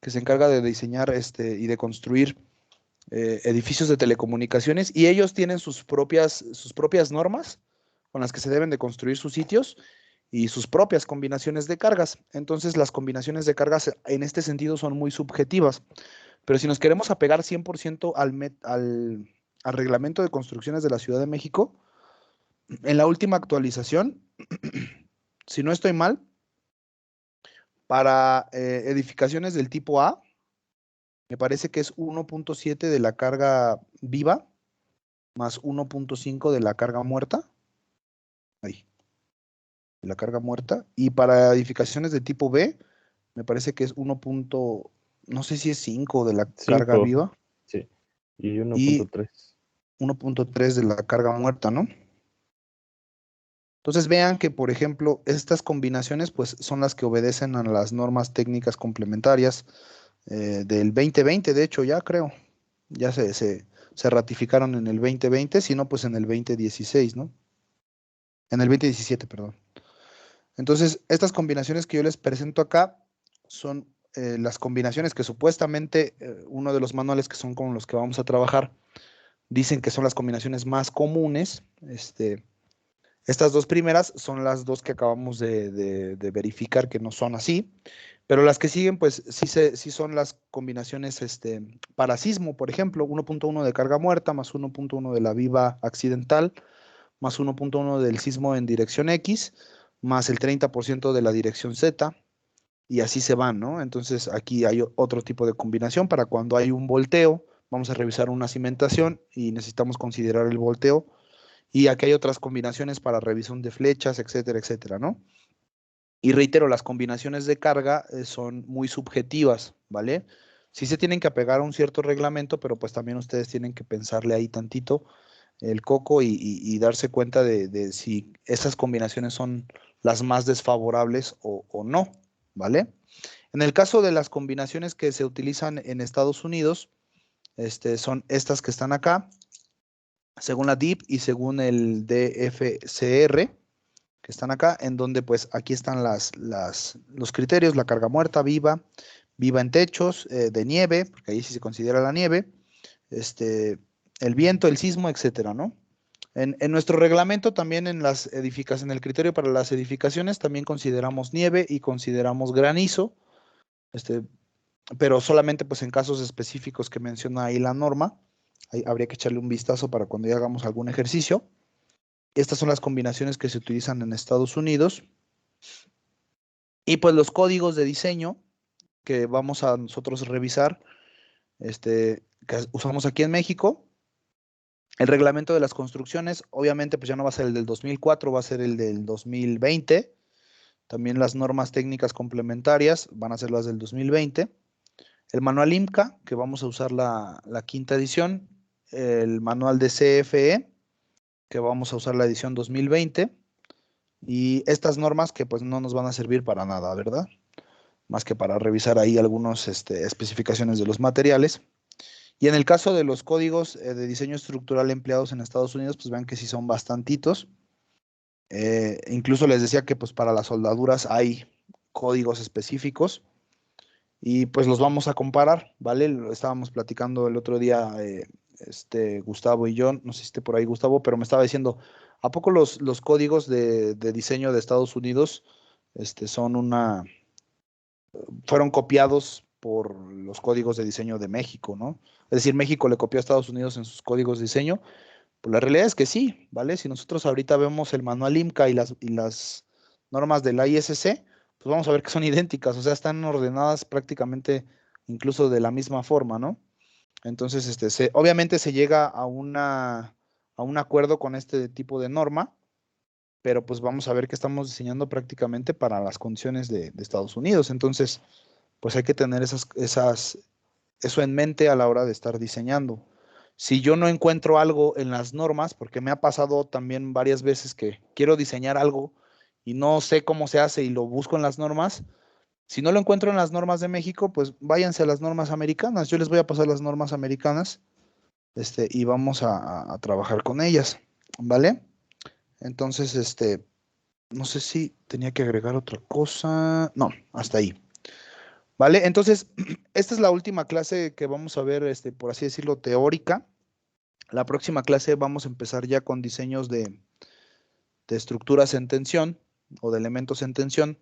que se encarga de diseñar y de construir edificios de telecomunicaciones y ellos tienen sus propias normas con las que se deben de construir sus sitios y sus propias combinaciones de cargas. Entonces, las combinaciones de cargas en este sentido son muy subjetivas. Pero si nos queremos apegar 100% al reglamento de construcciones de la Ciudad de México, en la última actualización, si no estoy mal, para edificaciones del tipo A, me parece que es 1.7 de la carga viva más 1.5 de la carga muerta. Ahí, de la carga muerta. Y para edificaciones de tipo B, me parece que es 1. No sé si es 5 de la carga 5, viva sí. Y y 1.3. 1.3 de la carga muerta, ¿no? Entonces vean que, por ejemplo, estas combinaciones pues son las que obedecen a las normas técnicas complementarias del 2020, de hecho ya creo, ya se ratificaron en el 2020, si no pues en el 2016, ¿no? En el 2017, perdón. Entonces, estas combinaciones que yo les presento acá son las combinaciones que supuestamente uno de los manuales que son con los que vamos a trabajar dicen que son las combinaciones más comunes. Estas dos primeras son las dos que acabamos de verificar que no son así, pero las que siguen, pues sí son las combinaciones para sismo, por ejemplo, 1.1 de carga muerta más 1.1 de la viva accidental más 1.1 del sismo en dirección X más el 30% de la dirección Z y así se van, ¿no? Entonces aquí hay otro tipo de combinación para cuando hay un volteo, vamos a revisar una cimentación y necesitamos considerar el volteo y aquí hay otras combinaciones para revisión de flechas, etcétera, etcétera, ¿no? Y reitero, las combinaciones de carga son muy subjetivas, ¿vale? Sí se tienen que apegar a un cierto reglamento, pero pues también ustedes tienen que pensarle ahí tantito el coco y darse cuenta de si esas combinaciones son las más desfavorables o no, ¿vale? En el caso de las combinaciones que se utilizan en Estados Unidos, son estas que están acá, según la DIP y según el DFCR, que están acá, en donde pues aquí están los criterios, la carga muerta, viva en techos, de nieve, porque ahí sí se considera la nieve, el viento, el sismo, etcétera, ¿no? En nuestro reglamento también en el criterio para las edificaciones también consideramos nieve y consideramos granizo, pero solamente pues en casos específicos que menciona ahí la norma. Ahí habría que echarle un vistazo para cuando ya hagamos algún ejercicio. Estas son las combinaciones que se utilizan en Estados Unidos. Y pues los códigos de diseño que vamos a nosotros revisar, que usamos aquí en México. El reglamento de las construcciones, obviamente, pues ya no va a ser el del 2004, va a ser el del 2020. También las normas técnicas complementarias van a ser las del 2020. El manual IMCA, que vamos a usar la quinta edición. El manual de CFE, que vamos a usar la edición 2020. Y estas normas que pues no nos van a servir para nada, ¿verdad? Más que para revisar ahí algunas especificaciones de los materiales. Y en el caso de los códigos de diseño estructural empleados en Estados Unidos, pues vean que sí son bastantitos. Incluso les decía que pues para las soldaduras hay códigos específicos. y pues los vamos a comparar, ¿vale? Lo estábamos platicando el otro día, Gustavo y yo, no sé si esté por ahí Gustavo, pero me estaba diciendo, ¿a poco los códigos de diseño de Estados Unidos fueron copiados por los códigos de diseño de México, ¿no? Es decir, México le copió a Estados Unidos en sus códigos de diseño. Pues la realidad es que sí, ¿vale? Si nosotros ahorita vemos el manual IMCA y las normas de la ISC, pues vamos a ver que son idénticas, o sea, están ordenadas prácticamente incluso de la misma forma, ¿no? Entonces, obviamente se llega a un acuerdo con este tipo de norma, pero pues vamos a ver que estamos diseñando prácticamente para las condiciones de Estados Unidos. Entonces, pues hay que tener eso en mente a la hora de estar diseñando. Si yo no encuentro algo en las normas, porque me ha pasado también varias veces que quiero diseñar algo y no sé cómo se hace y lo busco en las normas, si no lo encuentro en las normas de México, pues váyanse a las normas americanas. Yo les voy a pasar las normas americanas, y vamos a trabajar con ellas, ¿vale? Entonces, no sé si tenía que agregar otra cosa. No, hasta ahí. ¿Vale? Entonces, esta es la última clase que vamos a ver, por así decirlo, teórica. La próxima clase vamos a empezar ya con diseños de estructuras en tensión o de elementos en tensión.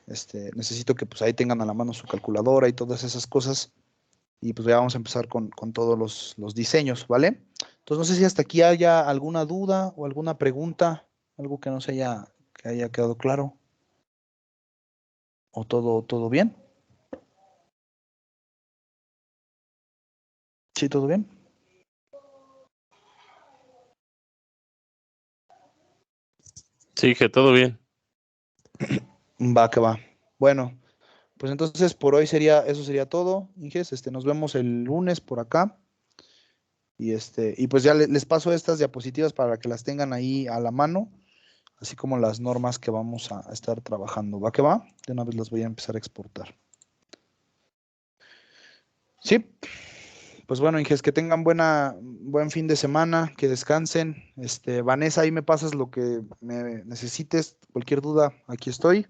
Necesito que pues ahí tengan a la mano su calculadora y todas esas cosas. Y pues ya vamos a empezar con todos los diseños, ¿vale? Entonces, no sé si hasta aquí haya alguna duda o alguna pregunta, algo que no se que haya quedado claro. ¿O todo bien? ¿Sí, todo bien? Sí, que todo bien. Va, que va. Bueno, pues entonces por hoy eso sería todo, Inges. Nos vemos el lunes por acá. Y pues ya les paso estas diapositivas para que las tengan ahí a la mano, así como las normas que vamos a estar trabajando. ¿Va que va? De una vez las voy a empezar a exportar. Sí, pues bueno, Inges, que tengan buen fin de semana, que descansen. Vanessa, ahí me pasas lo que me necesites, cualquier duda, aquí estoy.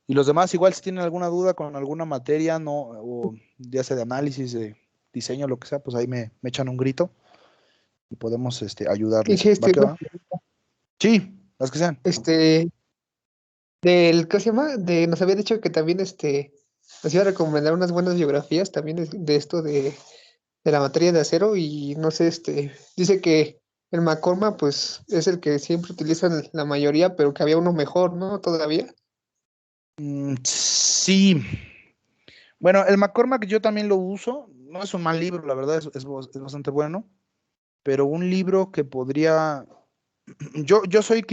Y los demás, igual si tienen alguna duda con alguna materia, no, o ya sea de análisis, de diseño, lo que sea, pues ahí me echan un grito y podemos Y ayudarles. sí, ¿Va que va? Sí, las que sean. ¿qué se llama? Nos había dicho que también nos iba a recomendar unas buenas biografías también de esto de la materia de acero y no sé, dice que el McCormack pues es el que siempre utilizan la mayoría, pero que había uno mejor, ¿no? Todavía. Sí. Bueno, el McCormack yo también lo uso. No es un mal libro, la verdad, es bastante bueno. Pero un libro que podría. Yo soy